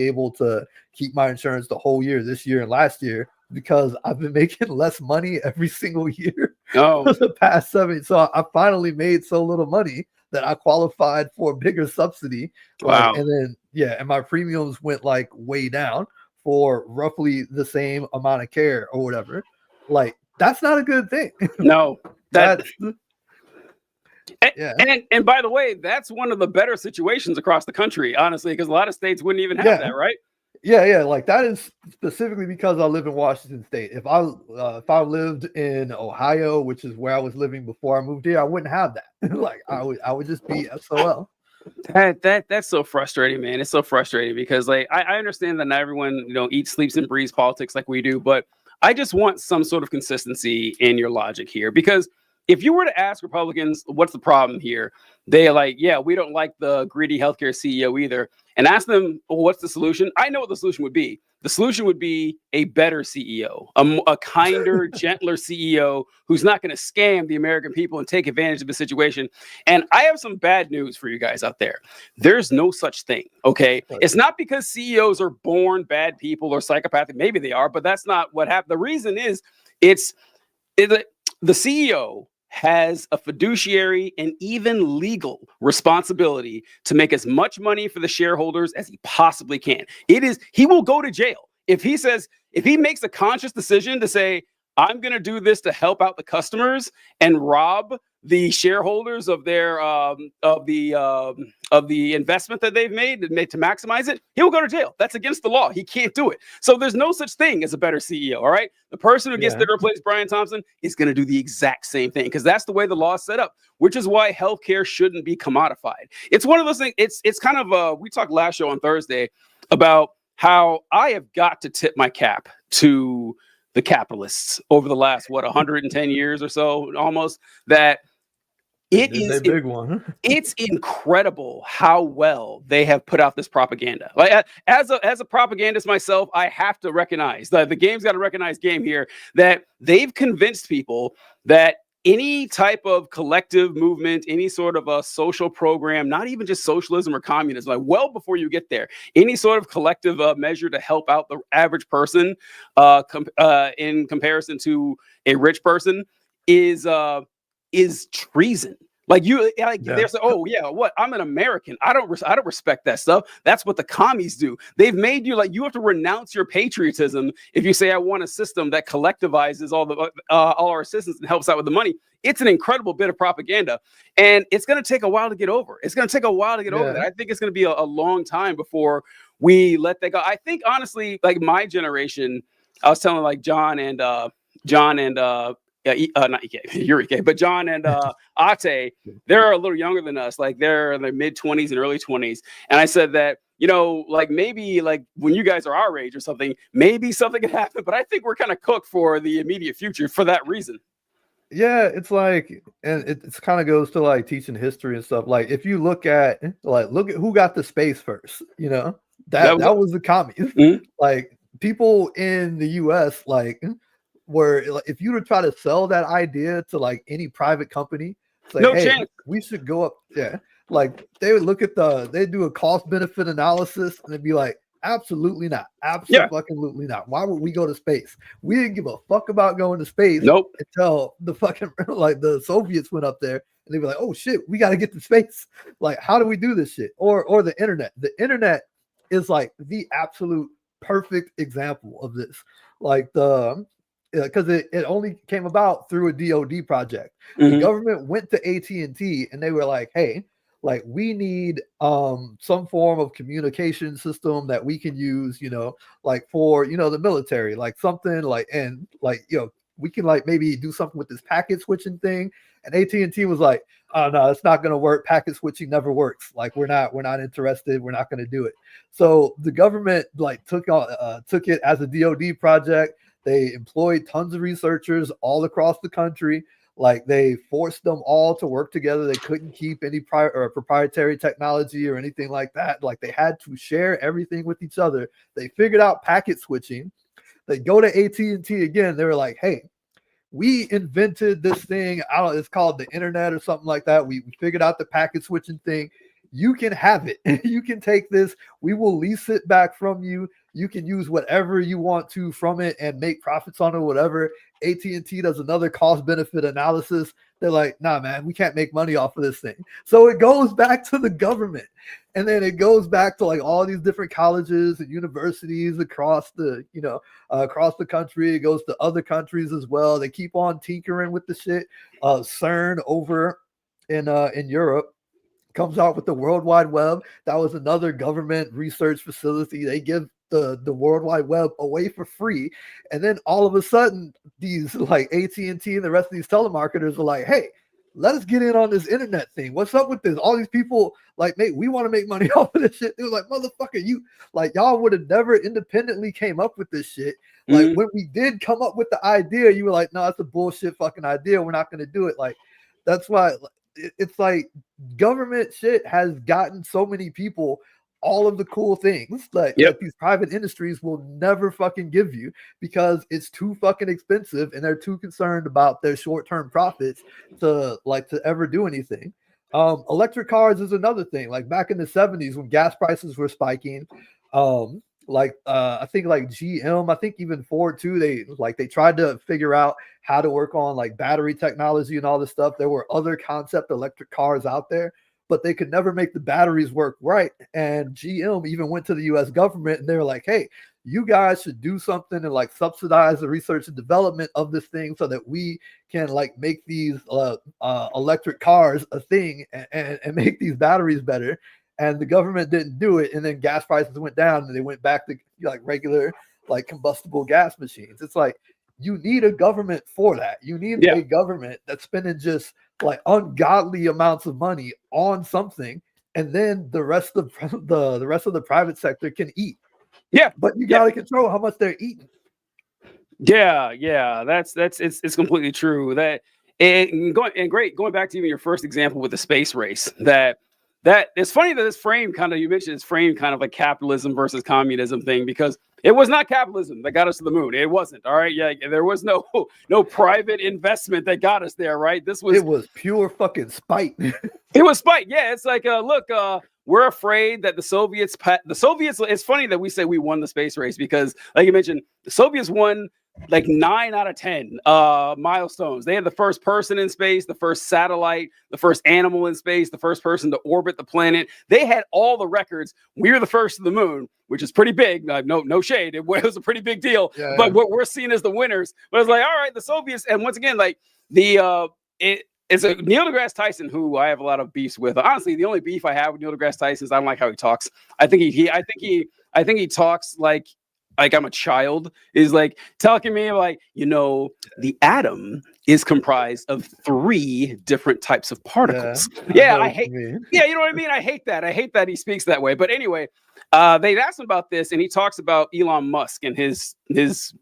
able to keep my insurance the whole year, this year and last year, because I've been making less money every single year for the past 7. So I finally made so little money that I qualified for a bigger subsidy. Wow. And then, and my premiums went like way down for roughly the same amount of care or whatever. Like, that's not a good thing. No, and by the way, that's one of the better situations across the country, honestly, because a lot of states wouldn't even have that, right? Yeah. Like, that is specifically because I live in Washington State. If I lived in Ohio, which is where I was living before I moved here, I wouldn't have that. Like, I would just be SOL. That's so frustrating, man. It's so frustrating because, like, I understand that not everyone, eats, sleeps, and breathes politics like we do, but I just want some sort of consistency in your logic here, because if you were to ask Republicans, what's the problem here? They're like, yeah, we don't like the greedy healthcare CEO either. And ask them, well, what's the solution? I know what the solution would be. The solution would be a better CEO, a kinder, gentler CEO who's not going to scam the American people and take advantage of the situation. And I have some bad news for you guys out there. There's no such thing, okay? It's not because CEOs are born bad people or psychopathic. Maybe they are, but that's not what happened. The reason is the CEO has a fiduciary and even legal responsibility to make as much money for the shareholders as he possibly can. He will go to jail if he makes a conscious decision to say, I'm going to do this to help out the customers and rob the shareholders of their of the investment that they've made to maximize it. He'll go to jail. That's against the law. He can't do it. So there's no such thing as a better CEO. All right. The person who gets to replace Brian Thompson is going to do the exact same thing, because that's the way the law is set up, which is why healthcare shouldn't be commodified. It's one of those things. It's kind of we talked last show on Thursday about how I have got to tip my cap to the capitalists over the last 110 years or so, almost, that it's a big one. It's incredible how well they have put out this propaganda. Like, as a propagandist myself, I have to recognize that the game's got a recognized game here, that they've convinced people that any type of collective movement, any sort of a social program, not even just socialism or communism, like, well before you get there, any sort of collective measure to help out the average person in comparison to a rich person is treason. They're saying, oh yeah, what? I'm an American. I don't respect that stuff. That's what the commies do. They've made you you have to renounce your patriotism if you say, I want a system that collectivizes all our citizens and helps out with the money. It's an incredible bit of propaganda, and it's going to take a while to get over. It's going to take a while to get over that. I think it's going to be a long time before we let that go. I think, honestly, like, my generation, I was telling John and not Ike, but John and Ate, they're a little younger than us. Like, they're in their mid-20s and early 20s. And I said that, maybe when you guys are our age or something, maybe something could happen. But I think we're kind of cooked for the immediate future for that reason. Yeah, it's like, and it's kind of goes to teaching history and stuff. Like, if you look at who got to space first, that was the commies. Mm-hmm. Like, people in the US, where if you were to try to sell that idea to any private company, it's no chance. We should go up. Yeah. They would look at they do a cost benefit analysis and they'd be like, Absolutely not. Yeah. Absolutely not. Why would we go to space? We didn't give a fuck about going to space Nope. until the fucking like the Soviets went up there and they were like, oh shit, we got to get to space. Like, how do we do this shit? Or the internet. The internet is like the absolute perfect example of this. Like the because it only came about through a DoD project. The government went to AT&T and they were like, hey, like we need some form of communication system that we can use, you know, like for, you know, the military, like something like, and like, you know, we can like maybe do something with this packet switching thing. And AT&T was like, oh no, it's not going to work. Packet switching never works. Like we're not interested. We're not going to do it. So the government like took it as a DoD project. They employed tons of researchers all across the country. Like they forced them all to work together. They couldn't keep any proprietary technology or anything like that. Like they had to share everything with each other. They figured out packet switching. They go to AT&T again. They were like, hey, we invented this thing. It's called the internet or something like that. We figured out the packet switching thing. You can have it. You can take this. We will lease it back from you. You can use whatever you want to from it and make profits on it, whatever. AT&T does another cost benefit analysis. They're like, nah, man, we can't make money off of this thing. So it goes back to the government. And then it goes back to like all these different colleges and universities across the, you know, across the country. It goes to other countries as well. They keep on tinkering with the shit. CERN over in Europe comes out with the World Wide Web. That was another government research facility. They give the World Wide Web away for free. And then all of a sudden, these like AT&T and the rest of these telemarketers are like, hey, let us get in on this internet thing. What's up with this? All these people like, mate, we want to make money off of this shit. They were like, motherfucker, you like y'all would have never independently came up with this shit. Like when we did come up with the idea, you were like, no, it's a bullshit fucking idea. We're not going to do it. Like that's why it's like government shit has gotten so many people all of the cool things that these private industries will never fucking give you because it's too fucking expensive and they're too concerned about their short-term profits to ever do anything. Electric cars is another thing. Like back in the 70s when gas prices were spiking, I think like GM, I think even Ford too, they tried to figure out how to work on like battery technology and all this stuff. There were other concept electric cars out there, but they could never make the batteries work right. And GM even went to the US government and they were like, hey, you guys should do something and like subsidize the research and development of this thing so that we can like make these electric cars a thing and make these batteries better. And the government didn't do it. And then gas prices went down and they went back to like regular, like combustible gas machines. It's like, you need a government for that. You need a government that's spending just like ungodly amounts of money on something. And then the rest of the private sector can eat. Yeah. But you got to control how much they're eating. Yeah. It's completely true. Going back to even your first example with the space race, that it's funny that this frame kind of, you mentioned it's framed kind of like capitalism versus communism thing, because it was not capitalism that got us to the moon. It wasn't. All right. Yeah. There was no private investment that got us there. Right. It was pure fucking spite. It was spite. Yeah. It's like, look, we're afraid that the Soviets, it's funny that we say we won the space race because like you mentioned, the Soviets won like 9 out of 10 milestones. They had the first person in space, the first satellite, the first animal in space, the first person to orbit the planet. They had all the records. We were the first to the moon, which is pretty big. No shade. It was a pretty big deal. Yeah. But what we're seen as the winners. But it's like, all right, the Soviets, and once again, like it's a Neil deGrasse Tyson, who I have a lot of beefs with. Honestly, the only beef I have with Neil deGrasse Tyson is I don't like how he talks. I think he talks like I'm a child, is like telling me like, the atom is comprised of 3 different types of particles. Yeah, I hate. Yeah, you know what I mean? I hate that. I hate that he speaks that way. But anyway, they'd asked him about this, and he talks about Elon Musk and his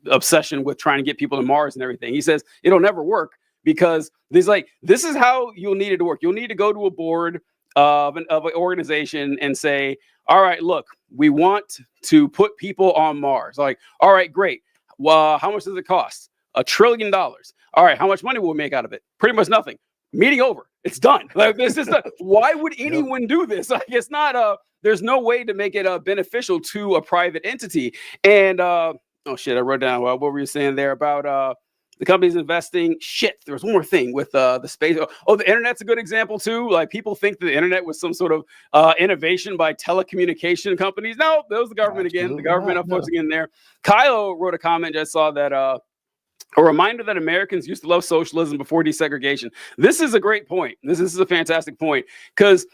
obsession with trying to get people to Mars and everything. He says it'll never work because this is how you'll need it to work. You'll need to go to a board of an organization and say, all right, look, we want to put people on Mars. Like, all right, great. Well, how much does it cost? $1 trillion. All right, how much money will we make out of it? Pretty much nothing. meeting over. It's done. Like this is why would anyone do this? Like it's not there's no way to make it beneficial to a private entity. And oh shit, I wrote down what were you saying there about the company's investing. Shit, there was one more thing with the space. Oh, the internet's a good example too. Like people think that the internet was some sort of innovation by telecommunication companies. No, that was the government again. The government upvoting in there. Kyle wrote a comment. I saw that a reminder that Americans used to love socialism before desegregation. This is a great point. This is a fantastic point because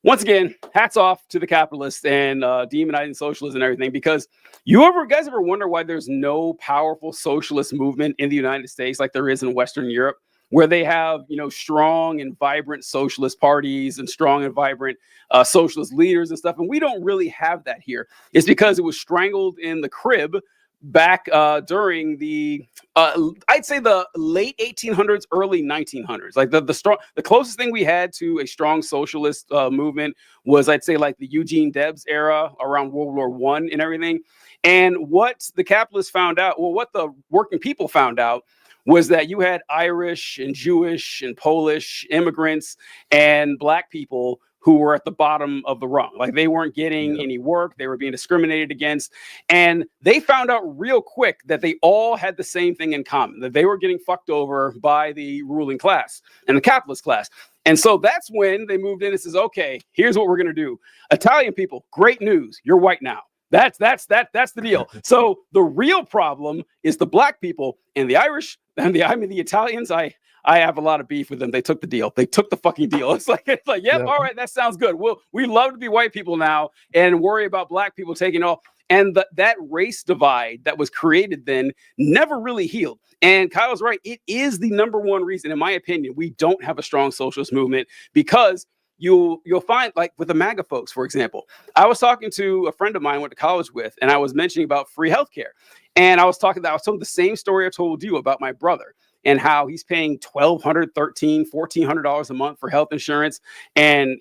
once again, hats off to the capitalists and demonizing socialism and everything. Because guys ever wonder why there's no powerful socialist movement in the United States like there is in Western Europe, where they have strong and vibrant socialist parties and strong and vibrant socialist leaders and stuff, and we don't really have that here. It's because it was strangled in the crib back during the I'd say the late 1800s, early 1900s. Like the closest thing we had to a strong socialist movement was, I'd say, like the Eugene Debs era around World War I and everything. And what the capitalists found out, well, what the working people found out, was that you had Irish and Jewish and Polish immigrants and Black people who were at the bottom of the rung. Like they weren't getting any work. They were being discriminated against. And they found out real quick that they all had the same thing in common, that they were getting fucked over by the ruling class and the capitalist class. And so that's when they moved in and says, okay, here's what we're going to do. Italian people, great news. You're white now. That's the deal. So the real problem is the Black people and the Irish and the Italians. I have a lot of beef with them. They took the deal. They took the fucking deal. It's like, yep, all right, that sounds good. We love to be white people now and worry about Black people taking off. And that race divide that was created then never really healed. And Kyle's right. It is the number one reason, in my opinion, we don't have a strong socialist movement, because you'll find, like with the MAGA folks, for example. I was talking to a friend of mine I went to college with, and I was mentioning about free healthcare. And I was telling the same story I told you about my brother and how he's paying $1,200, $1,300, $1,400 a month for health insurance. And,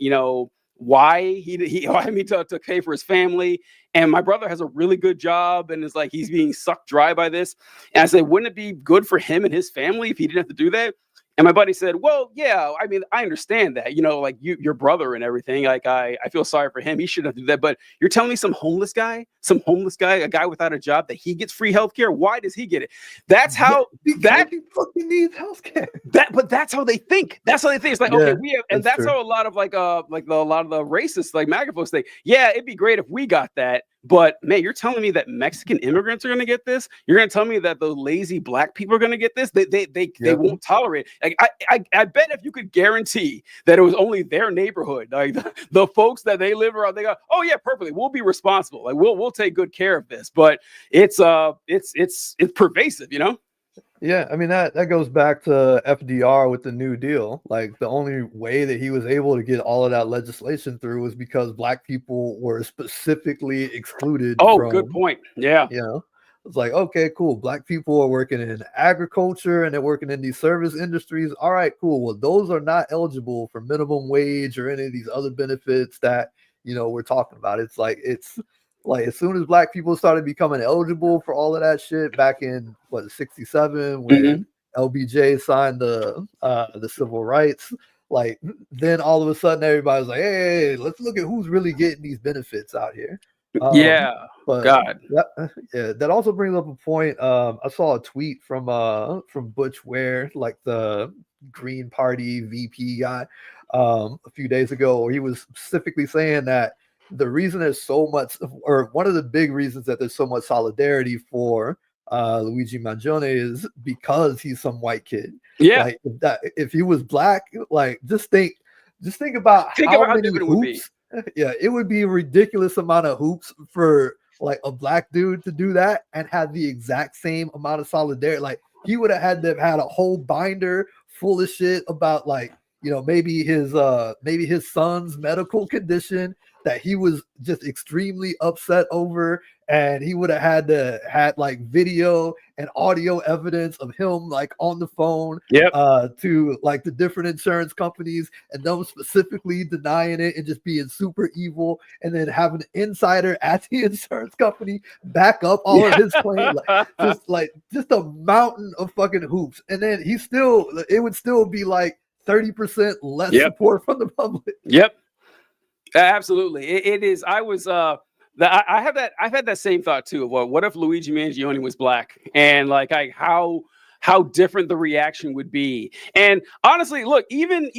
why he wanted me to pay for his family. And my brother has a really good job and is like, he's being sucked dry by this. And I said, wouldn't it be good for him and his family if he didn't have to do that? And my buddy said, well, yeah, I mean, I understand that, like your brother and everything. Like, I feel sorry for him. He shouldn't have to do that. But you're telling me some homeless guy, a guy without a job, that he gets free healthcare? Why does he get it? That's how he fucking needs healthcare. But that's how they think. That's how they think. It's like, okay, we have, and that's how a lot of a lot of the racists, like MAGA folks, think, yeah, it'd be great if we got that. But man, you're telling me that Mexican immigrants are going to get this? You're going to tell me that the lazy Black people are going to get this? They won't tolerate it. Like I bet if you could guarantee that it was only their neighborhood, like the folks that they live around, they go, oh yeah, perfectly, we'll be responsible. Like we'll take good care of this. But it's pervasive, Yeah, I mean that goes back to FDR with the New Deal. Like the only way that he was able to get all of that legislation through was because Black people were specifically excluded. Oh, good point. Yeah. It's like, okay, cool. Black people are working in agriculture and they're working in these service industries. All right, cool. Well, those are not eligible for minimum wage or any of these other benefits that, we're talking about. It's like as soon as Black people started becoming eligible for all of that shit back in 67 when LBJ signed the civil rights, like then all of a sudden everybody's like, hey, let's look at who's really getting these benefits out here. But God, that also brings up a point. I saw a tweet from Butch Ware, like the Green Party VP guy, a few days ago, where he was specifically saying that the reason there's so much, or one of the big reasons that there's so much solidarity for Luigi Mangione is because he's some white kid. Yeah, like if he was Black, like just think about how many hoops. Yeah, it would be a ridiculous amount of hoops for like a Black dude to do that and have the exact same amount of solidarity. Like he would have had to have had a whole binder full of shit about maybe his son's medical condition that he was just extremely upset over, and he would have had like video and audio evidence of him like on the phone to like the different insurance companies and them specifically denying it and just being super evil, and then having an insider at the insurance company back up all of his claims, just a mountain of fucking hoops. And then it would still be like 30% less Yep. support from the public. Yep. Absolutely. It is. I was I have that. I've had that same thought too. Well, what if Luigi Mangione was black, and like how different the reaction would be. And honestly, look, even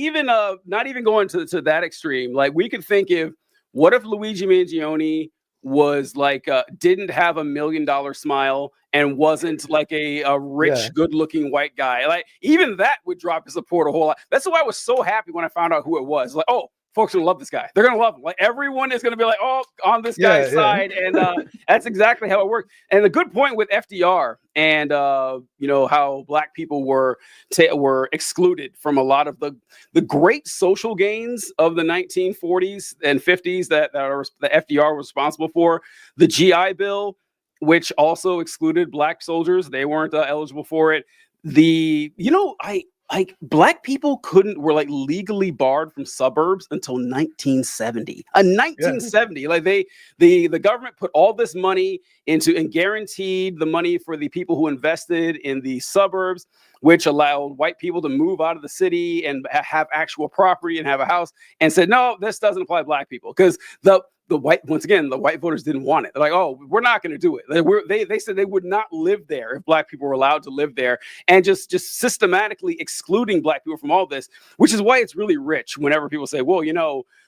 not even going to that extreme, like we could think of what if Luigi Mangione was like didn't have $1 million smile and wasn't like a rich, good-looking white guy. Like even that would drop his support a whole lot. That's why I was so happy when I found out who it was. Like, oh, folks are gonna love this guy. They're gonna love him. Like everyone is gonna be like, oh, on this guy's side, and that's exactly how it worked. And the good point with FDR and how black people were excluded from a lot of the great social gains of the 1940s and 50s that the FDR was responsible for. The GI Bill, which also excluded black soldiers, they weren't eligible for it. Black people were like legally barred from suburbs until 1970. 1970, like the government put all this money into and guaranteed the money for the people who invested in the suburbs, which allowed white people to move out of the city and have actual property and have a house, and said, no, this doesn't apply to black people because the white voters didn't want it. They're like, oh, we're not going to do it. They said they would not live there if black people were allowed to live there, and just systematically excluding black people from all this, which is why it's really rich whenever people say, well,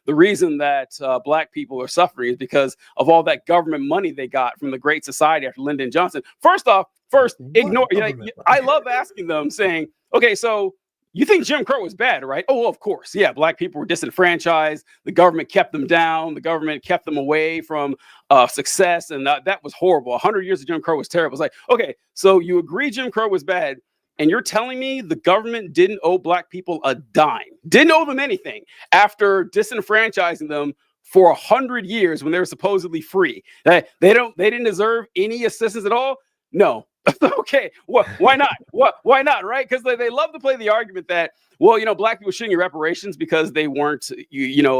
the reason that black people are suffering is because of all that government money they got from the Great Society after Lyndon Johnson. First, ignore. I love asking them, saying, okay, so you think Jim Crow was bad, right? Oh, well, of course. Yeah, black people were disenfranchised. The government kept them down. The government kept them away from success. And that was horrible. 100 years of Jim Crow was terrible. It's like, okay, so you agree Jim Crow was bad, and you're telling me the government didn't owe black people a dime, didn't owe them anything after disenfranchising them for 100 years when they were supposedly free. They didn't deserve any assistance at all? No. Okay, why not? Why not? Right? Because they love to play the argument that, well, black people shouldn't get reparations because they weren't,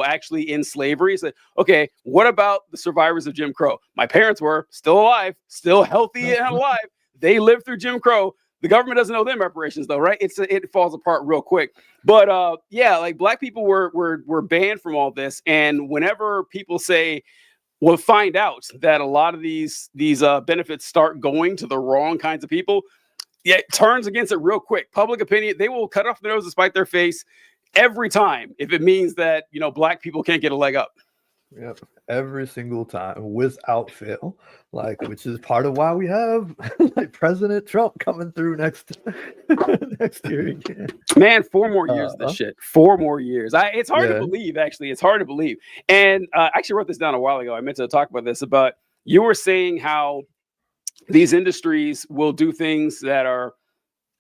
actually in slavery. So, okay, what about the survivors of Jim Crow? My parents were still alive, still healthy and alive. They lived through Jim Crow. The government doesn't owe them reparations, though, right? It falls apart real quick. But like black people were banned from all this, and whenever people say, we'll find out that a lot of these benefits start going to the wrong kinds of people, it turns against it real quick. Public opinion, they will cut off their nose to spite their face every time if it means that black people can't get a leg up. Yep, every single time without fail. Which is part of why we have President Trump coming through next year again. Man, 4 more years of this shit. 4 more years. It's hard to believe, actually. It's hard to believe. And I actually wrote this down a while ago. I meant to talk about this, but you were saying how these industries will do things that are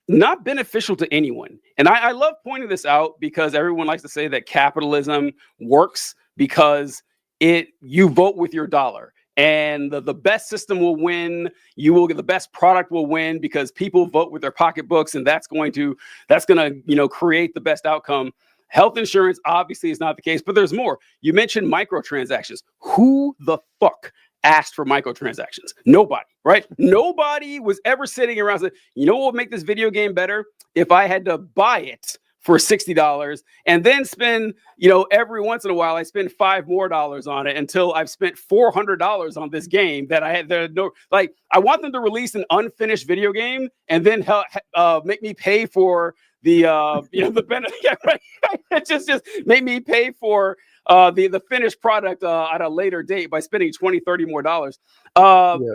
not beneficial to anyone. And I love pointing this out because everyone likes to say that capitalism works because you vote with your dollar. And the best system will win. You will get the best product will win because people vote with their pocketbooks, and that's going to create the best outcome. Health insurance obviously is not the case, but there's more. You mentioned microtransactions. Who the fuck asked for microtransactions? Nobody, right? Nobody was ever sitting around and said, what would make this video game better? If I had to buy it for $60 and then spend, every once in a while I spend $5 more on it until I've spent $400 on this game that I had I want them to release an unfinished video game and then make me pay for the the benefit. Yeah, right. just make me pay for the finished product at a later date by spending $20-30 more.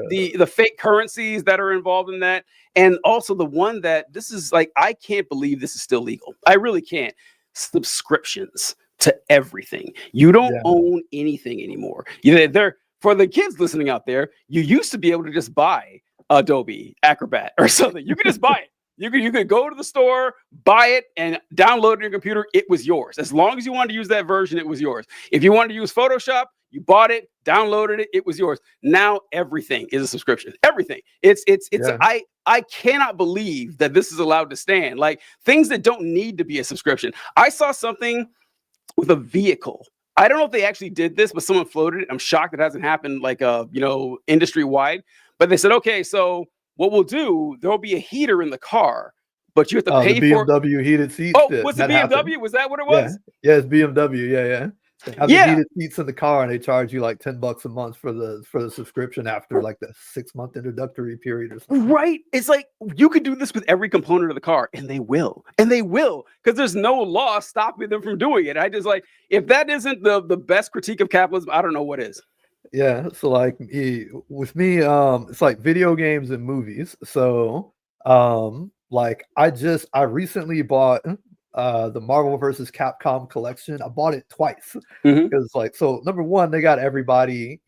The fake currencies that are involved in that. And also the one that this is I can't believe this is still legal. I really can't. Subscriptions to everything. You don't own anything anymore. They're for the kids listening out there. You used to be able to just buy Adobe Acrobat or something. You could just buy it. You could go to the store, buy it, and download it on your computer. It was yours. As long as you wanted to use that version, it was yours. If you wanted to use Photoshop, you bought it, downloaded it, it was yours. Now everything is a subscription. Everything. I cannot believe that this is allowed to stand. Things that don't need to be a subscription. I saw something with a vehicle. I don't know if they actually did this, but someone floated it. I'm shocked it hasn't happened industry wide. But they said, okay, so what we'll do, there'll be a heater in the car, but you have to pay the for BMW heated seats. Oh, was it BMW? Happened. Was that what it was? Yeah, it's BMW. Yeah. They have the heated seats in the car, and they charge you like $10 a month for the subscription after like the 6-month introductory period or something. Right. It's like you could do this with every component of the car, and they will, because there's no law stopping them from doing it. I just like, if that isn't the best critique of capitalism, I don't know what is. Yeah, so like with me, it's like video games and movies. So like I recently bought the Marvel vs. Capcom collection. I bought it twice because like, so number one, they got everybody,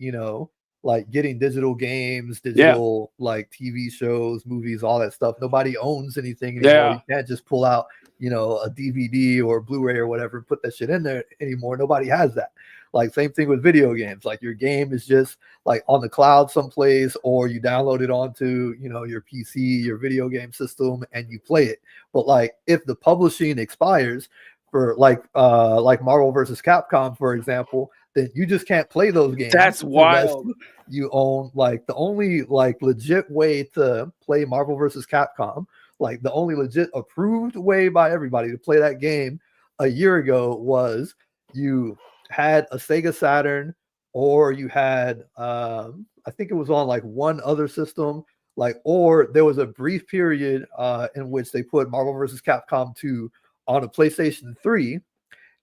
like getting digital games, digital like TV shows, movies, all that stuff. Nobody owns anything anymore. You can't just pull out, a DVD or Blu-ray or whatever and put that shit in there anymore. Nobody has that. Like same thing with video games. Like your game is just like on the cloud someplace, or you download it onto, your PC, your video game system, and you play it. But like if the publishing expires for like Marvel vs. Capcom, for example, then you just can't play those games. That's wild. You own like the only like legit way to play Marvel vs. Capcom, like the only legit approved way by everybody to play that game a year ago was you had a Sega Saturn, or you had I think it was on like one other system, like, or there was a brief period in which they put Marvel vs. Capcom 2 on a PlayStation 3,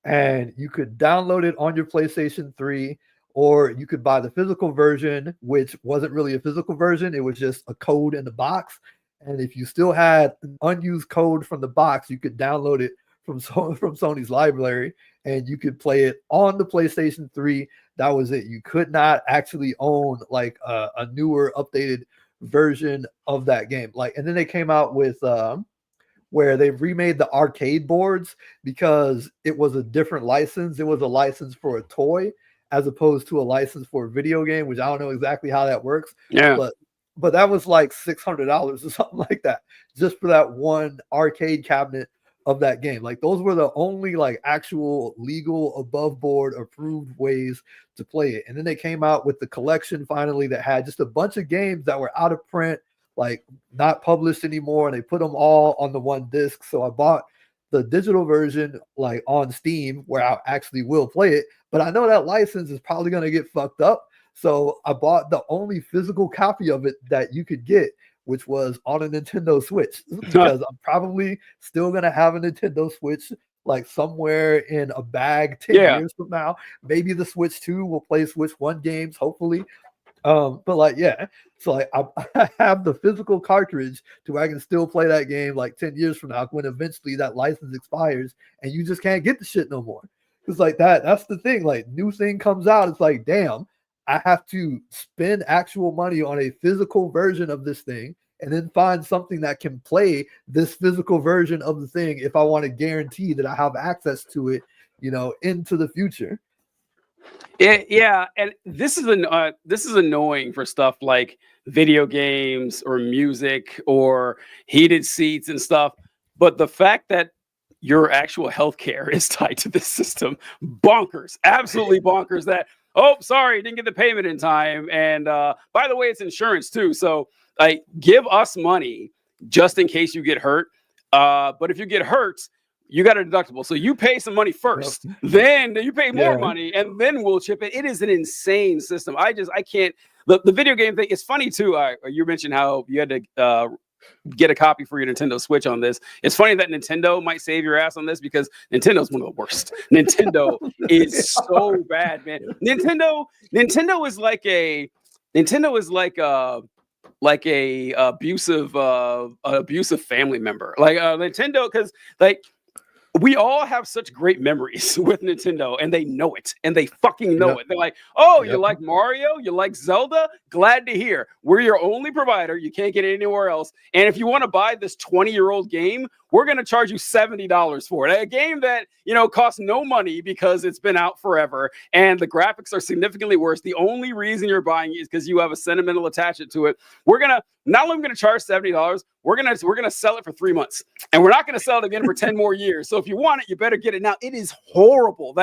and you could download it on your PlayStation 3, or you could buy the physical version, which wasn't really a physical version. It was just a code in the box. And if you still had an unused code from the box, you could download it from Sony's library, and you could play it on the PlayStation 3. That was it. You could not actually own like a newer, updated version of that game. Like, and then they came out with where they remade the arcade boards because it was a different license. It was a license for a toy as opposed to a license for a video game, which I don't know exactly how that works. Yeah. But that was like $600 or something like that, just for that one arcade cabinet of that game. Like those were the only like actual legal above board approved ways to play it. And then they came out with the collection finally that had just a bunch of games that were out of print, like not published anymore, and they put them all on the one disc. So I bought the digital version like on Steam, where I actually will play it, but I know that license is probably going to get fucked up. So I bought the only physical copy of it that you could get, which was on a Nintendo Switch, because I'm probably still going to have a Nintendo Switch like somewhere in a bag 10 years from now. Maybe the Switch 2 will play Switch 1 games, hopefully. But like, yeah, so like I have the physical cartridge to where I can still play that game like 10 years from now when eventually that license expires and you just can't get the shit no more. It's like that's the thing. Like, new thing comes out, it's like, damn, I have to spend actual money on a physical version of this thing and then find something that can play this physical version of the thing if I want to guarantee that I have access to it, into the future. Yeah, and this is annoying for stuff like video games or music or heated seats and stuff. But the fact that your actual healthcare is tied to this system, bonkers, absolutely bonkers. That, oh, sorry, didn't get the payment in time, and by the way, it's insurance too. So like, give us money just in case you get hurt. But if you get hurt, you got a deductible. So you pay some money first, then you pay more money, and then we'll chip it. It is an insane system. I can't. The video game thing is funny too. You mentioned how you had to get a copy for your Nintendo Switch on this. It's funny that Nintendo might save your ass on this because Nintendo's one of the worst. Nintendo is so bad, man. Nintendo is like a abusive family member. Like Nintendo, because like, we all have such great memories with Nintendo, and they know it, and they fucking know it. They're like, oh, you like Mario? You like Zelda? Glad to hear. We're your only provider. You can't get it anywhere else. And if you want to buy this 20-year-old game, we're going to charge you $70 for it. A game that, costs no money because it's been out forever, and the graphics are significantly worse. The only reason you're buying it is because you have a sentimental attachment to it. Not only going to charge $70, we're gonna sell it for 3 months, and we're not gonna sell it again for 10 more years. So if you want it, you better get it now. It is horrible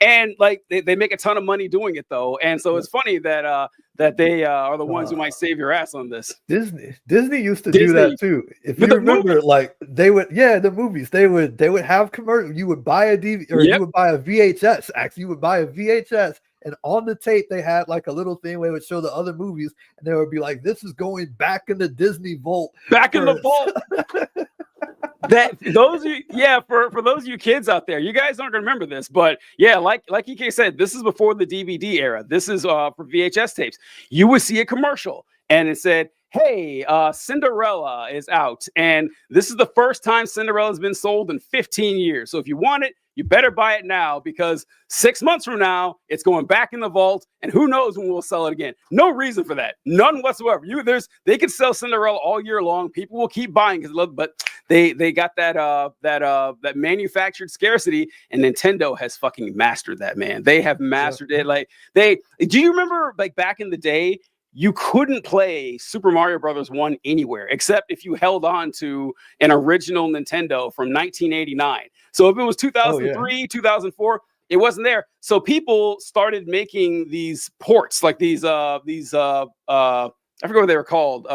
and like they make a ton of money doing it though. And so it's funny that that they are the ones who might save your ass on this. Disney used to do that too. If you remember, like they would, the movies, they would have commercial. You would buy a DVD or you would buy a VHS. Actually, you would buy a VHS, and on the tape they had like a little thing where it would show the other movies, and they would be like, "This is going back in the Disney vault." Back in the vault. That those for those of you kids out there, you guys aren't gonna remember this, but like EK said, this is before the DVD era. This is for VHS tapes. You would see a commercial and it said, "Hey, Cinderella is out, and this is the first time Cinderella's been sold in 15 years. So if you want it, you better buy it now, because 6 months from now, it's going back in the vault, and who knows when we'll sell it again." No reason for that, none whatsoever. They could sell Cinderella all year long. People will keep buying but they got that manufactured scarcity, and Nintendo has fucking mastered that, man. They have mastered it. Like do you remember like back in the day? You couldn't play Super Mario Brothers 1 anywhere except if you held on to an original Nintendo from 1989. So if it was 2003, 2004, it wasn't there. So people started making these ports, like these I forget what they were called.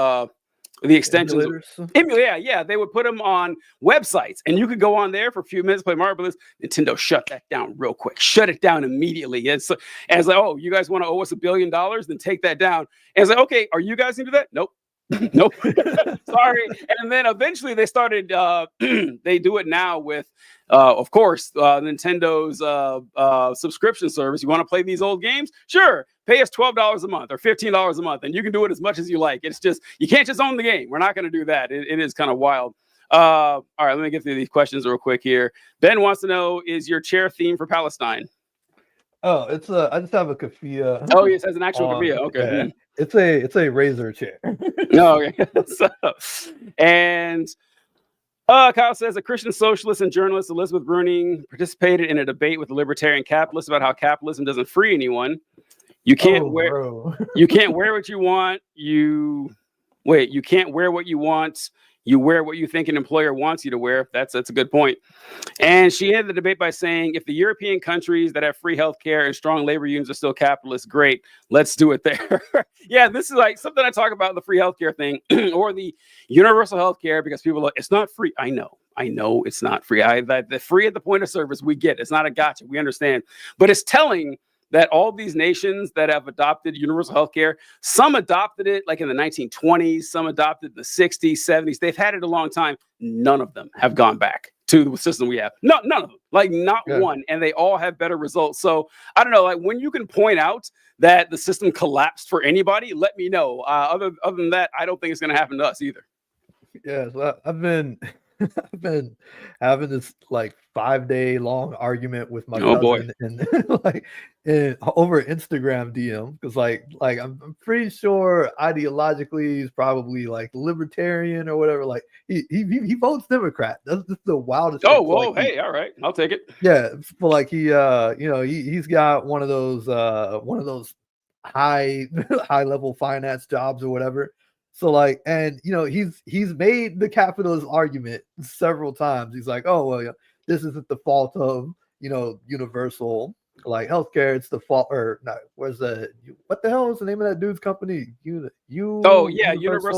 The extensions. They would put them on websites, and you could go on there for a few minutes, play Mario Brothers. Nintendo shut that down real quick. Shut it down immediately. And so, as like, oh, you guys want to owe us $1 billion? Then take that down. And it's like, okay, are you guys gonna do that? Nope. Nope. Sorry. And then eventually they started. They do it now with, of course, Nintendo's subscription service. You want to play these old games? Sure. Pay us $12 a month or $15 a month, and you can do it as much as you like. It's just you can't just own the game. We're not going to do that. It is kind of wild. All right, let me get through these questions real quick here. Ben wants to know: is your chair theme for Palestine? Oh, it's I just have a kafia. Oh, yes, as an actual kafia. Okay. Yeah. It's a razor chair. No, okay. And Kyle says a Christian socialist and journalist, Elizabeth Bruning, participated in a debate with a libertarian capitalist about how capitalism doesn't free anyone. You can't you can't wear what you want. You can't wear what you want. You wear what you think an employer wants you to wear. That's a good point. And she ended the debate by saying, if the European countries that have free healthcare and strong labor unions are still capitalist, great, let's do it there. Yeah, this is like something I talk about, the free healthcare thing or the universal healthcare, because people are like, it's not free. I know it's not free. The free at the point of service, we get. It's not a gotcha. We understand. But it's telling that all these nations that have adopted universal healthcare, some adopted it like in the 1920s, some adopted in the 60s, 70s. They've had it a long time. None of them have gone back to the system we have. No, none of them, like not one. And they all have better results. So I don't know, like when you can point out that the system collapsed for anybody, let me know. Other than that, I don't think it's going to happen to us either. Yeah, so I've been having this like 5-day long argument with my cousin and like over Instagram DM, because like I'm pretty sure ideologically he's probably like libertarian or whatever. Like he votes Democrat. That's just the wildest. Oh, whoa, like, hey, all right, I'll take it. Yeah, but like he's got one of those high level finance jobs or whatever. So like, and he's made the capitalist argument several times. He's like, oh well, this isn't the fault of universal like healthcare. It's the fault, or not? What the hell is the name of that dude's company? Universal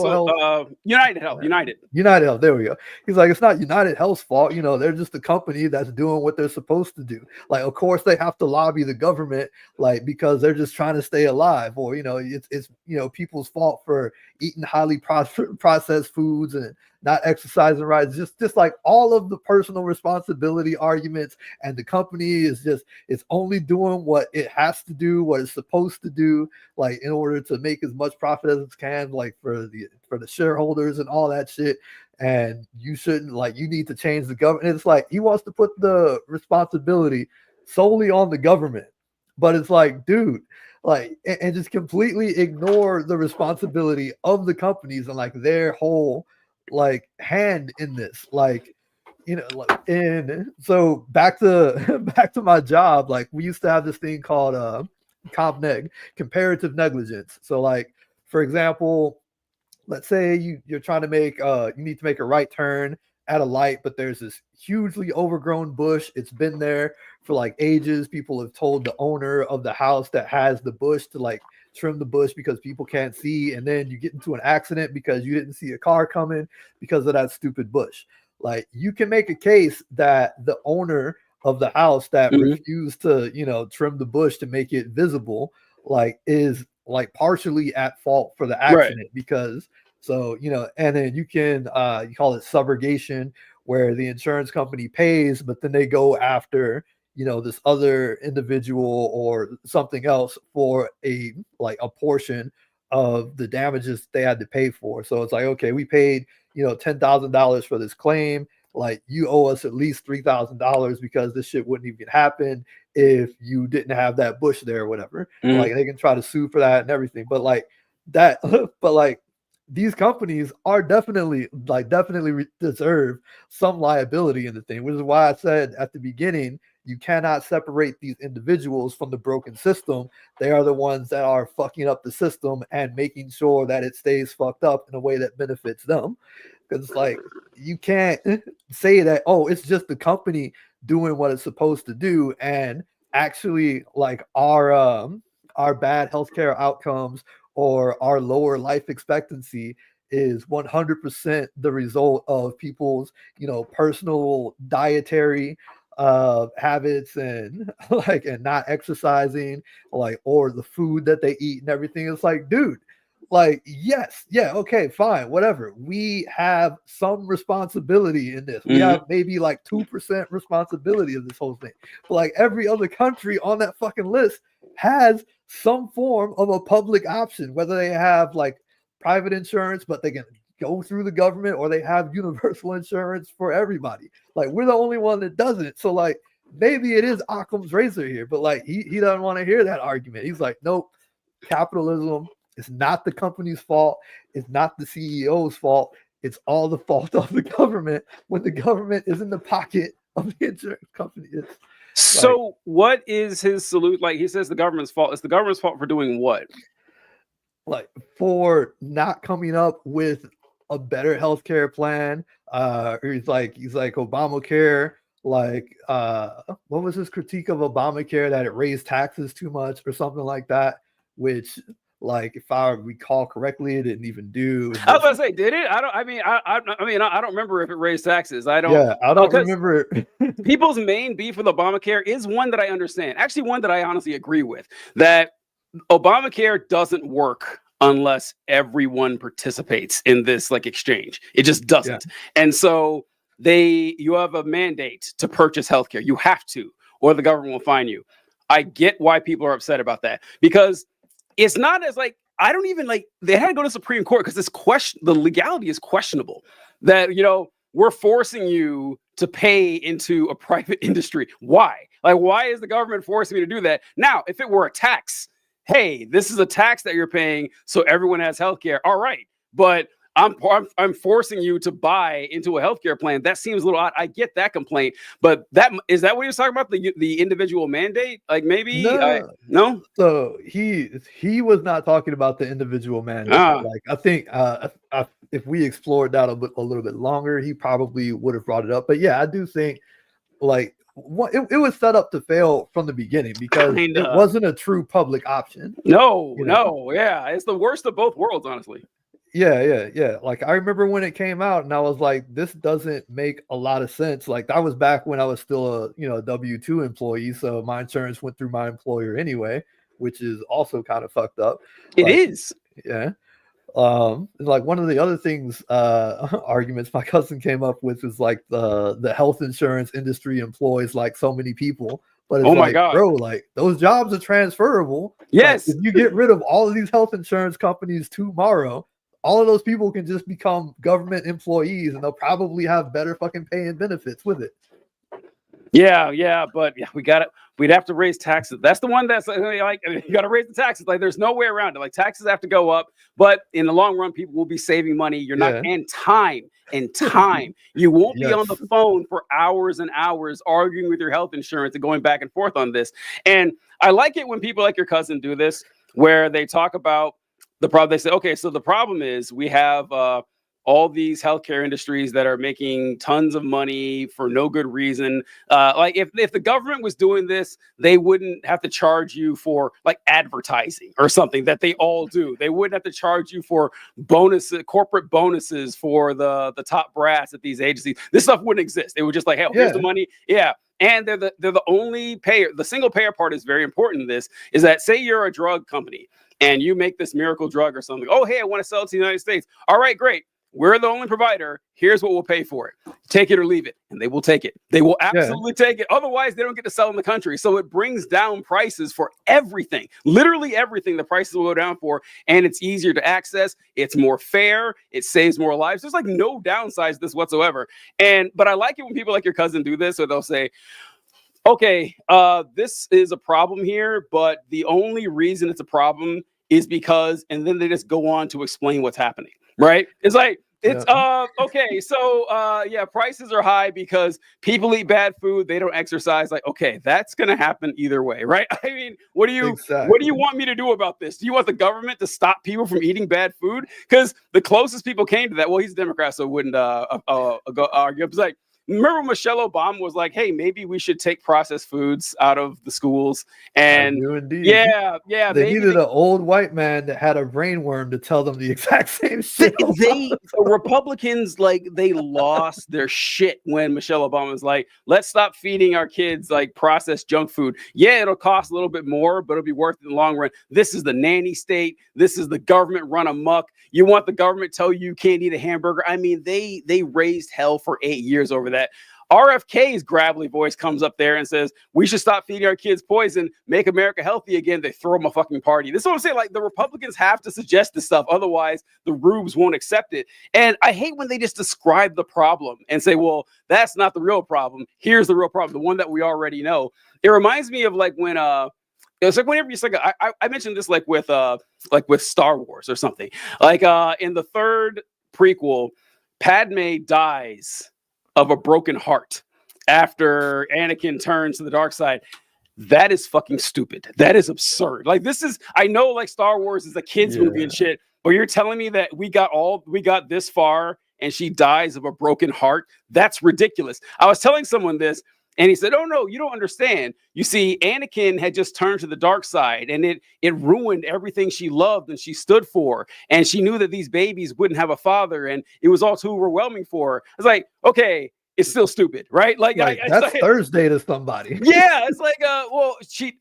Health. United Health. United Health. There we go. He's like, it's not United Health's fault. They're just a company that's doing what they're supposed to do. Like, of course they have to lobby the government, like because they're just trying to stay alive, or it's people's fault for eating highly processed foods and not exercising right. Just like all of the personal responsibility arguments, and the company is it's only doing what it has to do, what it's supposed to do, like in order to make as much profit as it can, like for the shareholders and all that shit. And you shouldn't, like, you need to change the government. It's like he wants to put the responsibility solely on the government, but it's like, dude, like, and just completely ignore the responsibility of the companies and like their whole like hand in this, like and so back to my job, like we used to have this thing called CompNeg, comparative negligence. So like, for example, let's say you're trying to make you need to make a right turn at a light, but there's this hugely overgrown bush. It's been there for like ages. People have told the owner of the house that has the bush to like trim the bush because people can't see, and then you get into an accident because you didn't see a car coming because of that stupid bush. Like, you can make a case that the owner of the house that refused to, trim the bush to make it visible, like, is like partially at fault for the accident, because and then you can you call it subrogation, where the insurance company pays, but then they go after this other individual or something else for a portion of the damages they had to pay for. So it's like, okay, we paid $10,000 for this claim, like, you owe us at least $3,000 because this shit wouldn't even happen if you didn't have that bush there or whatever. Like, they can try to sue for that and everything, but these companies are definitely deserve some liability in the thing, which is why I said at the beginning, you cannot separate these individuals from the broken system. They are the ones that are fucking up the system and making sure that it stays fucked up in a way that benefits them. Because like, you can't say that, oh, it's just the company doing what it's supposed to do, and actually like our bad healthcare outcomes or our lower life expectancy is 100% the result of people's, personal dietary habits and and not exercising, or the food that they eat and everything. It's like, dude, yes, yeah, okay, fine, whatever. We have some responsibility in this. We have maybe 2% responsibility of this whole thing. But every other country on that fucking list has some form of a public option, whether they have private insurance, but they can go through the government, or they have universal insurance for everybody. We're the only one that doesn't. So maybe it is Occam's razor here, but he doesn't want to hear that argument. He's like, nope, capitalism is not the company's fault. It's not the CEO's fault. It's all the fault of the government when the government is in the pocket of the insurance company. So what is his salute? He says the government's fault. It's the government's fault for doing what? For not coming up with a better healthcare plan. He's like Obamacare. What was his critique of Obamacare? That it raised taxes too much or something like that, which, if I recall correctly, it didn't even do. I was about to say, did it? I don't remember if it raised taxes. I don't. Yeah, I don't remember. People's main beef with Obamacare is one that I understand. Actually, one that I honestly agree with. That Obamacare doesn't work unless everyone participates in this exchange. It just doesn't. Yeah. And so you have a mandate to purchase healthcare. You have to, or the government will fine you. I get why people are upset about that, because it's not as I don't even they had to go to Supreme Court because the legality is questionable. That we're forcing you to pay into a private industry. Why? Why is the government forcing me to do that? Now, if it were a tax, hey, this is a tax that you're paying, so everyone has healthcare. All right, but I'm forcing you to buy into a healthcare plan. That seems a little odd. I get that complaint, but is that what he was talking about? The individual mandate? Maybe no. So he was not talking about the individual mandate. I think if we explored that a little bit longer, he probably would have brought it up. But yeah, I do think it was set up to fail from the beginning because it wasn't a true public option. No, yeah, it's the worst of both worlds, honestly. Yeah. I remember when it came out, and I was like, this doesn't make a lot of sense. That was back when I was still a W-2 employee, so my insurance went through my employer anyway, which is also kind of fucked up. It is. Yeah. One of the other things, arguments my cousin came up with is the health insurance industry employs so many people, but it's my God, bro, those jobs are transferable. Yes. If you get rid of all of these health insurance companies tomorrow, all of those people can just become government employees, and they'll probably have better fucking pay and benefits with it. Yeah, but we'd have to raise taxes. That's the one that's you got to raise the taxes. There's no way around it. Taxes have to go up, but in the long run, people will be saving money. You're not and time. You won't be on the phone for hours and hours arguing with your health insurance and going back and forth on this. And I like it when people like your cousin do this, where they talk about the problem. They say, okay, so the problem is we have all these healthcare industries that are making tons of money for no good reason. Like if the government was doing this, they wouldn't have to charge you for like advertising or something that they all do. They wouldn't have to charge you for bonuses, corporate bonuses for the top brass at these agencies. This stuff wouldn't exist. It would just like, hey, here's the money. Yeah. And they're the only payer. The single payer part is very important in this, is that say you're a drug company and you make this miracle drug or something. Oh, hey, I want to sell it to the United States. All right, great. We're the only provider. Here's what we'll pay for it. Take it or leave it. And they will take it. They will absolutely take it. Otherwise, they don't get to sell in the country. So it brings down prices for everything. Literally everything the prices will go down for. And it's easier to access. It's more fair. It saves more lives. There's like no downsides to this whatsoever. But I like it when people like your cousin do this, or they'll say, okay, this is a problem here, but the only reason it's a problem is because, and then they just go on to explain what's happening, right? It's like, okay, so prices are high because people eat bad food, they don't exercise. Like, okay, that's gonna happen either way, right? I mean, what do you want me to do about this? Do you want the government to stop people from eating bad food? Because the closest people came to that, well, he's a Democrat, so wouldn't go argue. It's like, remember Michelle Obama was like, hey, maybe we should take processed foods out of the schools. And yeah. They needed an old white man that had a brainworm to tell them the exact same shit. Republicans, like, they lost their shit when Michelle Obama was like, let's stop feeding our kids like processed junk food. Yeah, it'll cost a little bit more, but it'll be worth it in the long run. This is the nanny state. This is the government run amok. You want the government to tell you can't eat a hamburger. I mean, they raised hell for 8 years over that. RFK's gravelly voice comes up there and says, we should stop feeding our kids poison, make America healthy again. They throw them a fucking party. This is what I'm saying. Like, the Republicans have to suggest this stuff. Otherwise, the rubes won't accept it. And I hate when they just describe the problem and say, well, that's not the real problem. Here's the real problem, the one that we already know. It reminds me of like when, it's like whenever you like I mentioned this like with Star Wars or something. Like in the third prequel, Padme dies of a broken heart after Anakin turns to the dark side. That is fucking stupid. That is absurd. Like, this is, I know like Star Wars is a kids movie and shit, but you're telling me that we got this far and she dies of a broken heart? That's ridiculous. I was telling someone this, and he said, oh, no, you don't understand. You see, Anakin had just turned to the dark side, and it ruined everything she loved and she stood for. And she knew that these babies wouldn't have a father, and it was all too overwhelming for her. It's like, okay, it's still stupid, right? Like, that's like, Thursday to somebody. Yeah, it's like,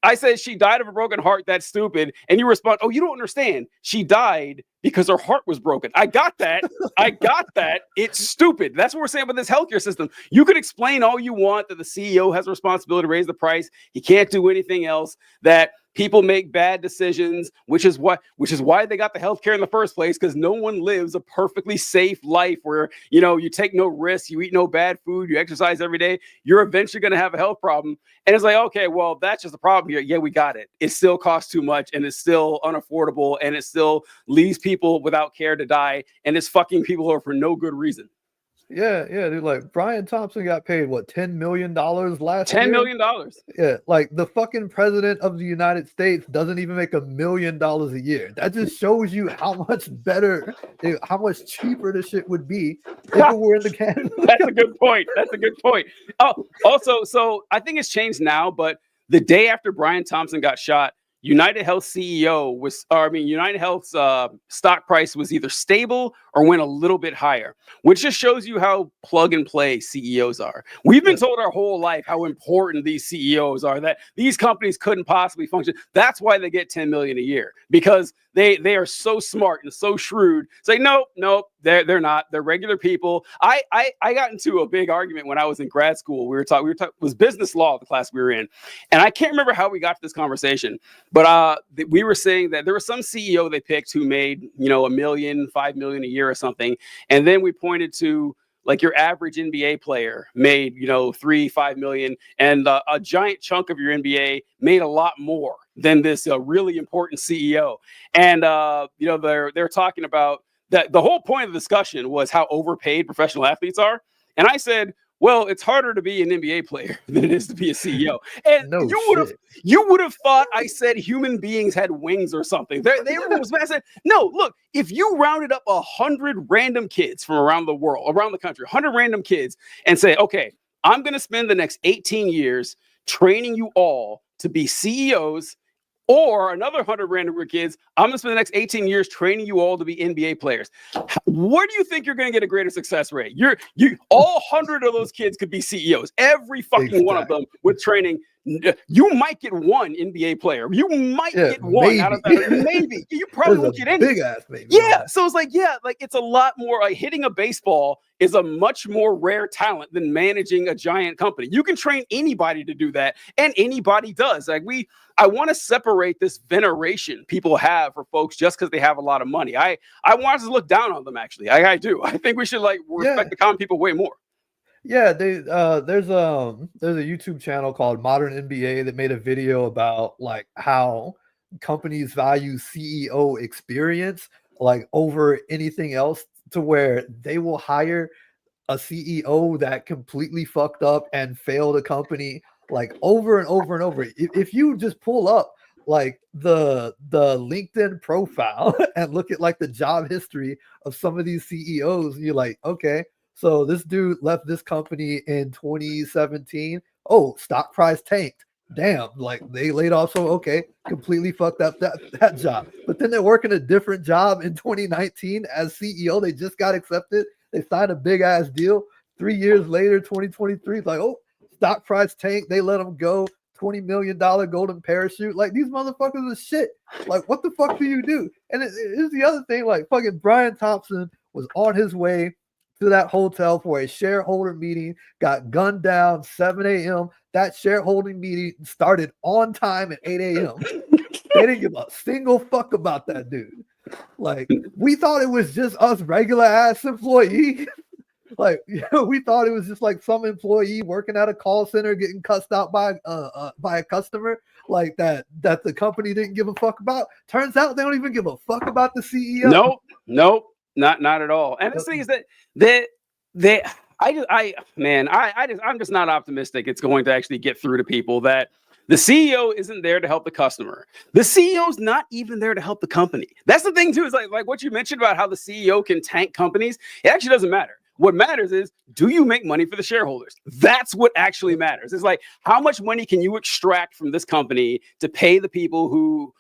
I said she died of a broken heart. That's stupid. And you respond, oh, you don't understand. She died because her heart was broken. I got that. It's stupid. That's what we're saying about this healthcare system. You could explain all you want that the CEO has a responsibility to raise the price. He can't do anything else, that people make bad decisions, which is why they got the healthcare in the first place, because no one lives a perfectly safe life where, you take no risks, you eat no bad food, you exercise every day. You're eventually going to have a health problem. And it's like, okay, well, that's just the problem here. Yeah, we got it. It still costs too much, and it's still unaffordable, and it still leaves people without care to die, and it's fucking people over for no good reason. Yeah, dude. Like, Brian Thompson got paid what, $10 million last year? $10 million. Yeah, like the fucking president of the United States doesn't even make $1 million a year. That just shows you how much better, how much cheaper this shit would be if it were in the can. That's a good point. Oh, also, so I think it's changed now, but the day after Brian Thompson got shot, United Health United Health's stock price was either stable or went a little bit higher, which just shows you how plug and play CEOs are. We've been told our whole life how important these CEOs are, that these companies couldn't possibly function. That's why they get 10 million a year, because they are so smart and so shrewd. It's like, nope, they're not. They're regular people. I got into a big argument when I was in grad school. We were talking, it was business law, the class we were in. And I can't remember how we got to this conversation, but we were saying that there was some CEO they picked who made, $1 million, $5 million a year or something. And then we pointed to, like, your average NBA player made, $3-5 million, and a giant chunk of your NBA made a lot more than this really important CEO. And they're talking about that. The whole point of the discussion was how overpaid professional athletes are. And I said, well, it's harder to be an NBA player than it is to be a CEO. And No you would have thought I said human beings had wings or something. Everyone was mad. I said, no, look, if you rounded up 100 random kids from around the world, around the country, 100 random kids, and say, okay, I'm going to spend the next 18 years training you all to be CEOs, or another 100 random kids, I'm going to spend the next 18 years training you all to be NBA players. Where do you think you're going to get a greater success rate? You all 100 of those kids could be CEOs. Every fucking one of them with training. You might get one NBA player. You might get one out of that. Maybe. You probably won't get any. Big ass maybe. Yeah. So it's like, it's a lot more like hitting a baseball is a much more rare talent than managing a giant company. You can train anybody to do that, and anybody does. I want to separate this veneration people have for folks just because they have a lot of money. I want to look down on them, actually. I do. I think we should respect the common people way more. Yeah, there's a YouTube channel called Modern NBA that made a video about like how companies value CEO experience like over anything else, to where they will hire a CEO that completely fucked up and failed a company like over and over and over. If you just pull up like the LinkedIn profile and look at like the job history of some of these CEOs, you're like, okay, so this dude left this company in 2017. Oh, stock price tanked. Damn, like they laid off. So okay, completely fucked up that job. But then they're working a different job in 2019 as CEO. They just got accepted. They signed a big ass deal. 3 years later, 2023, it's like, oh, stock price tanked. They let them go. $20 million golden parachute. Like, these motherfuckers are shit. Like, what the fuck do you do? And it's the other thing. Like, fucking Brian Thompson was on his way to that hotel for a shareholder meeting, got gunned down 7 a.m. That shareholding meeting started on time at 8 a.m. They didn't give a single fuck about that dude. Like, we thought it was just us regular ass employees. Like, we thought it was just like some employee working at a call center getting cussed out by a customer, like that the company didn't give a fuck about. Turns out they don't even give a fuck about the CEO. Nope, not at all. And the thing is I'm just not optimistic it's going to actually get through to people that the CEO isn't there to help the customer. The CEO's not even there to help the company. That's the thing too, is like what you mentioned about how the CEO can tank companies. It actually doesn't matter. What matters is, do you make money for the shareholders? That's what actually matters. It's like, how much money can you extract from this company to pay the people who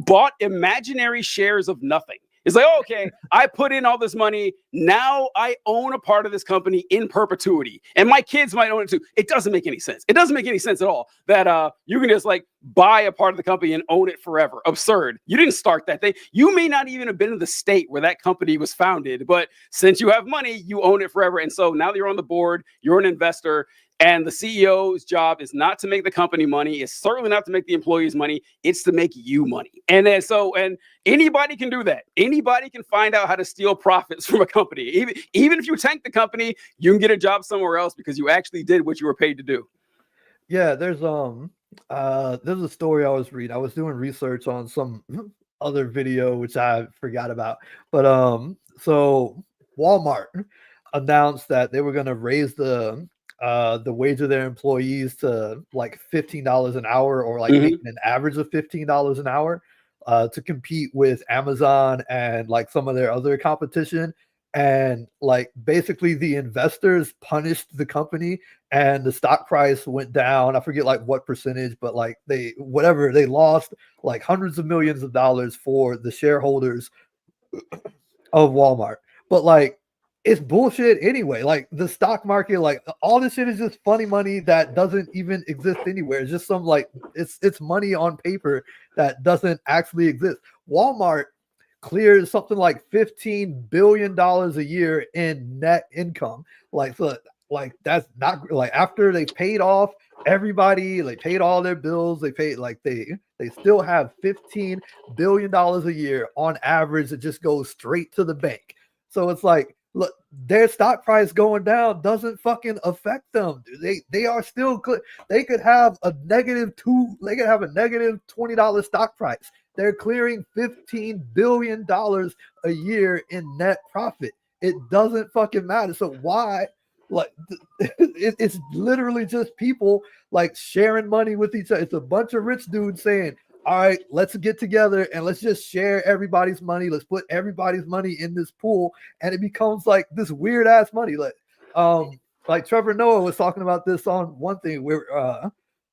bought imaginary shares of nothing? It's like, oh, okay, I put in all this money. Now I own a part of this company in perpetuity, and my kids might own it too. It doesn't make any sense. It doesn't make any sense at all that you can just like buy a part of the company and own it forever. Absurd. You didn't start that thing. You may not even have been in the state where that company was founded, but since you have money, you own it forever. And so now that you're on the board, you're an investor. And the CEO's job is not to make the company money. It's certainly not to make the employees money. It's to make you money. And anybody can do that. Anybody can find out how to steal profits from a company. Even if you tank the company, you can get a job somewhere else because you actually did what you were paid to do. Yeah, there's a story I was reading. I was doing research on some other video which I forgot about. But so Walmart announced that they were going to raise the wage of their employees to like $15 an hour, or like making an average of $15 an hour to compete with Amazon and like some of their other competition. And like basically the investors punished the company and the stock price went down. I forget like what percentage, but like they lost like hundreds of millions of dollars for the shareholders of Walmart. But like, it's bullshit anyway. Like the stock market, like all this shit is just funny money that doesn't even exist anywhere. It's just some like it's money on paper that doesn't actually exist. Walmart clears something like $15 billion a year in net income. Like, so like that's not like after they paid off everybody, they paid all their bills, they paid like they still have $15 billion a year on average that just goes straight to the bank. So it's like, look, their stock price going down doesn't fucking affect them. They are still good. They could have a negative $20 stock price. They're clearing $15 billion a year in net profit. It doesn't fucking matter. So why Like it's literally just people like sharing money with each other. It's a bunch of rich dudes saying, all right, let's get together and let's just share everybody's money. Let's put everybody's money in this pool. And it becomes like this weird ass money. Like Trevor Noah was talking about this on one thing where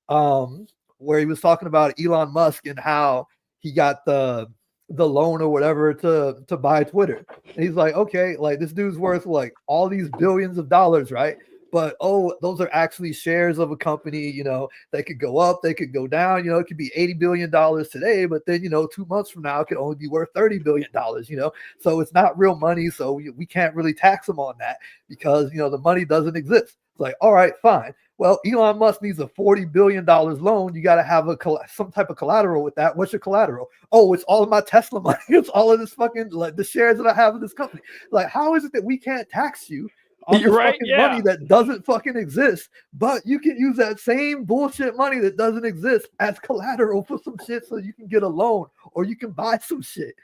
he was talking about Elon Musk and how he got the loan or whatever to buy Twitter. And he's like, okay, like this dude's worth like all these billions of dollars, right? But those are actually shares of a company, you know, they could go up, they could go down, you know, it could be $80 billion today, but then, you know, 2 months from now, it could only be worth $30 billion, you know, so it's not real money. So we can't really tax them on that because, you know, the money doesn't exist. It's like, all right, fine. Well, Elon Musk needs a $40 billion loan. You got to have some type of collateral with that. What's your collateral? Oh, it's all of my Tesla money. It's all of this fucking, like the shares that I have in this company. Like, how is it that we can't tax you on the fucking money that doesn't fucking exist, but you can use that same bullshit money that doesn't exist as collateral for some shit so you can get a loan or you can buy some shit?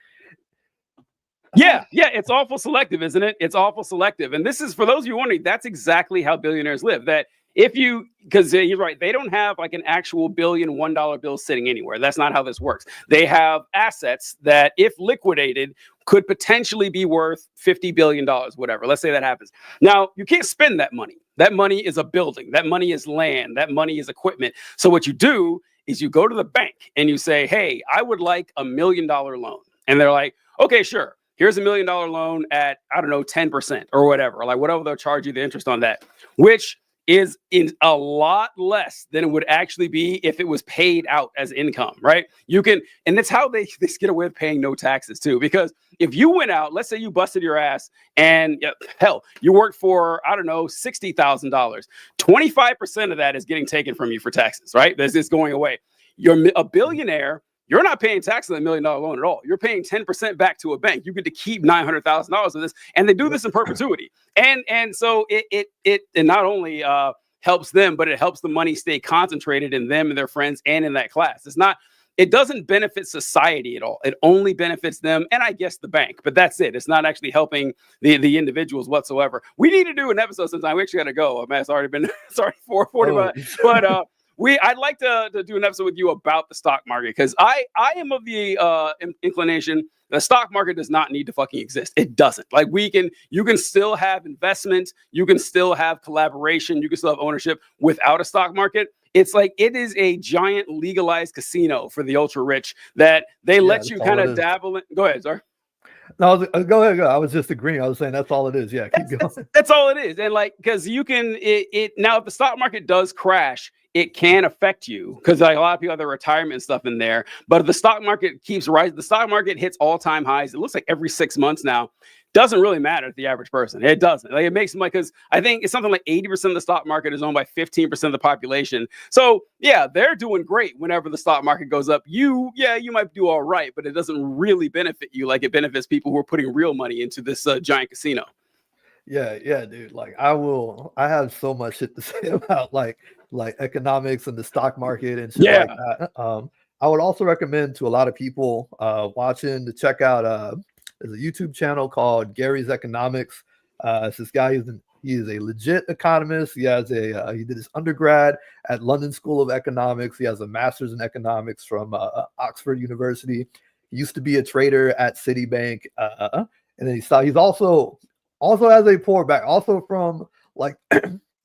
Yeah, it's awful selective, isn't it? It's awful selective. And this is, for those of you wondering, that's exactly how billionaires live. That because you're right, they don't have like an actual billion $1 bill sitting anywhere. That's not how this works. They have assets that, if liquidated, could potentially be worth $50 billion, whatever. Let's say that happens. Now, you can't spend that money. That money is a building. That money is land. That money is equipment. So what you do is you go to the bank and you say, hey, I would like $1 million loan. And they're like, okay, sure. Here's $1 million loan at, I don't know, 10% or whatever, like whatever they'll charge you the interest on that, which is a lot less than it would actually be if it was paid out as income, right? And that's how they get away with paying no taxes too. Because if you went out, let's say you busted your ass and hell, you worked for, I don't know, $60,000, 25% of that is getting taken from you for taxes, right? It's going away. You're a billionaire. You're not paying tax on $1 million loan at all. You're paying 10% back to a bank. You get to keep $900,000 of this, and they do this in perpetuity. And so it not only helps them, but it helps the money stay concentrated in them and their friends and in that class. It doesn't benefit society at all. It only benefits them and I guess the bank, but that's it. It's not actually helping the individuals whatsoever. We need to do an episode sometime. We actually got to go. Man, it's already been 4:40, but I'd like to do an episode with you about the stock market, because I am of the inclination the stock market does not need to fucking exist. It doesn't. Like you can still have investment, you can still have collaboration, you can still have ownership without a stock market. It's like it is a giant legalized casino for the ultra rich that they let you kind of dabble in. Go ahead, sir. No, go ahead. I was just agreeing. I was saying that's all it is. Yeah, keep going. That's all it is. And like, because you can now, if the stock market does crash, it can affect you because like a lot of people have their retirement stuff in there. But if the stock market keeps rising, the stock market hits all-time highs. It looks like every 6 months now. Doesn't really matter to the average person. It doesn't. Like it makes them like, because I think it's something like 80% of the stock market is owned by 15% of the population. So yeah, they're doing great whenever the stock market goes up. You might do all right, but it doesn't really benefit you like it benefits people who are putting real money into this giant casino. Yeah, dude. Like I have so much shit to say about like economics and the stock market and shit like that. I would also recommend to a lot of people watching to check out there's a YouTube channel called Gary's Economics. It's this guy, he is a legit economist. He did his undergrad at London School of Economics. He has a master's in economics from Oxford University. He used to be a trader at Citibank. And then he's also has a poor back, also from like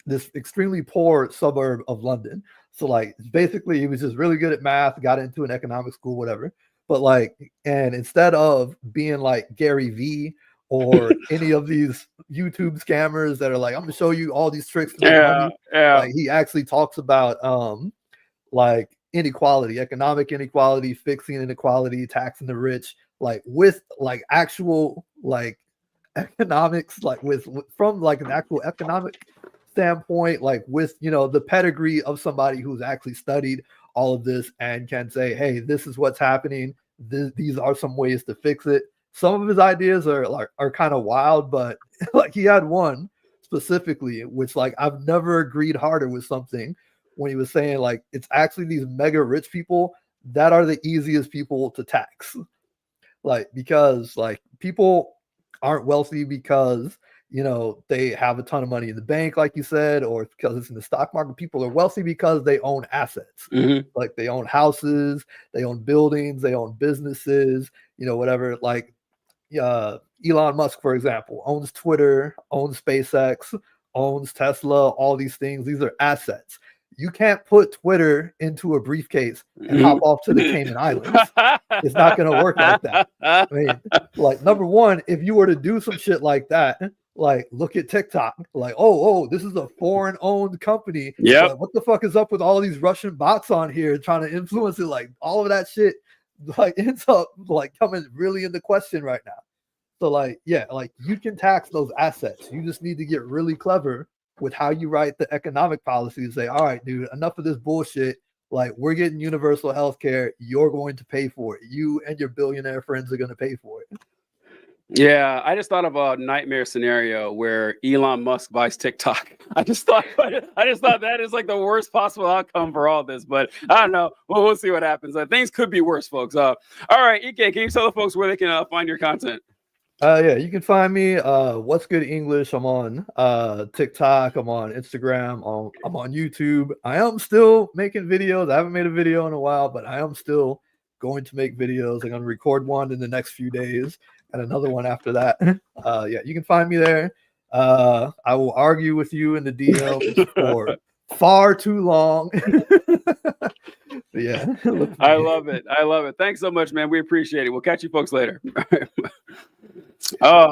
this extremely poor suburb of London. So like basically he was just really good at math, got into an economic school, whatever. But like, and instead of being like Gary V or any of these YouTube scammers that are like, I'm gonna show you all these tricks to make money. Like he actually talks about like inequality, economic inequality, fixing inequality, taxing the rich, like with like actual like economics, like from like an actual economic standpoint, like with, you know, the pedigree of somebody who's actually studied all of this and can say, hey, this is what's happening. These are some ways to fix it. Some of his ideas are kind of wild, but like he had one specifically, which like I've never agreed harder with something when he was saying like it's actually these mega rich people that are the easiest people to tax. Like because like people aren't wealthy because you know, they have a ton of money in the bank, like you said, or because it's in the stock market. People are wealthy because they own assets. Like they own houses, they own buildings, they own businesses, you know, whatever. Like Elon Musk, for example, owns Twitter, owns SpaceX, owns Tesla, all these things. These are assets. You can't put Twitter into a briefcase and hop off to the Cayman Islands. It's not going to work like that. I mean, like, number one, if you were to do some shit like that, like, look at TikTok, like, oh, this is a foreign-owned company. Yeah. What the fuck is up with all these Russian bots on here trying to influence it? Like, all of that shit, like, ends up like coming really into question right now. So, like, yeah, like, you can tax those assets. You just need to get really clever with how you write the economic policy and say, all right, dude, enough of this bullshit. Like, we're getting universal health care. You're going to pay for it. You and your billionaire friends are going to pay for it. Yeah, I just thought of a nightmare scenario where Elon Musk buys TikTok. I just thought that is like the worst possible outcome for all this. But I don't know. We'll see what happens. Things could be worse, folks. All right, EK, can you tell the folks where they can find your content? Yeah, you can find me What's Good English. I'm on TikTok, I'm on Instagram, I'm on YouTube. I am still making videos. I haven't made a video in a while, but I am still going to make videos. I'm going to record one in the next few days and another one after that. Yeah, you can find me there. I will argue with you in the DM for far too long. Yeah. I love it. Thanks so much, man. We appreciate it. We'll catch you folks later. Oh.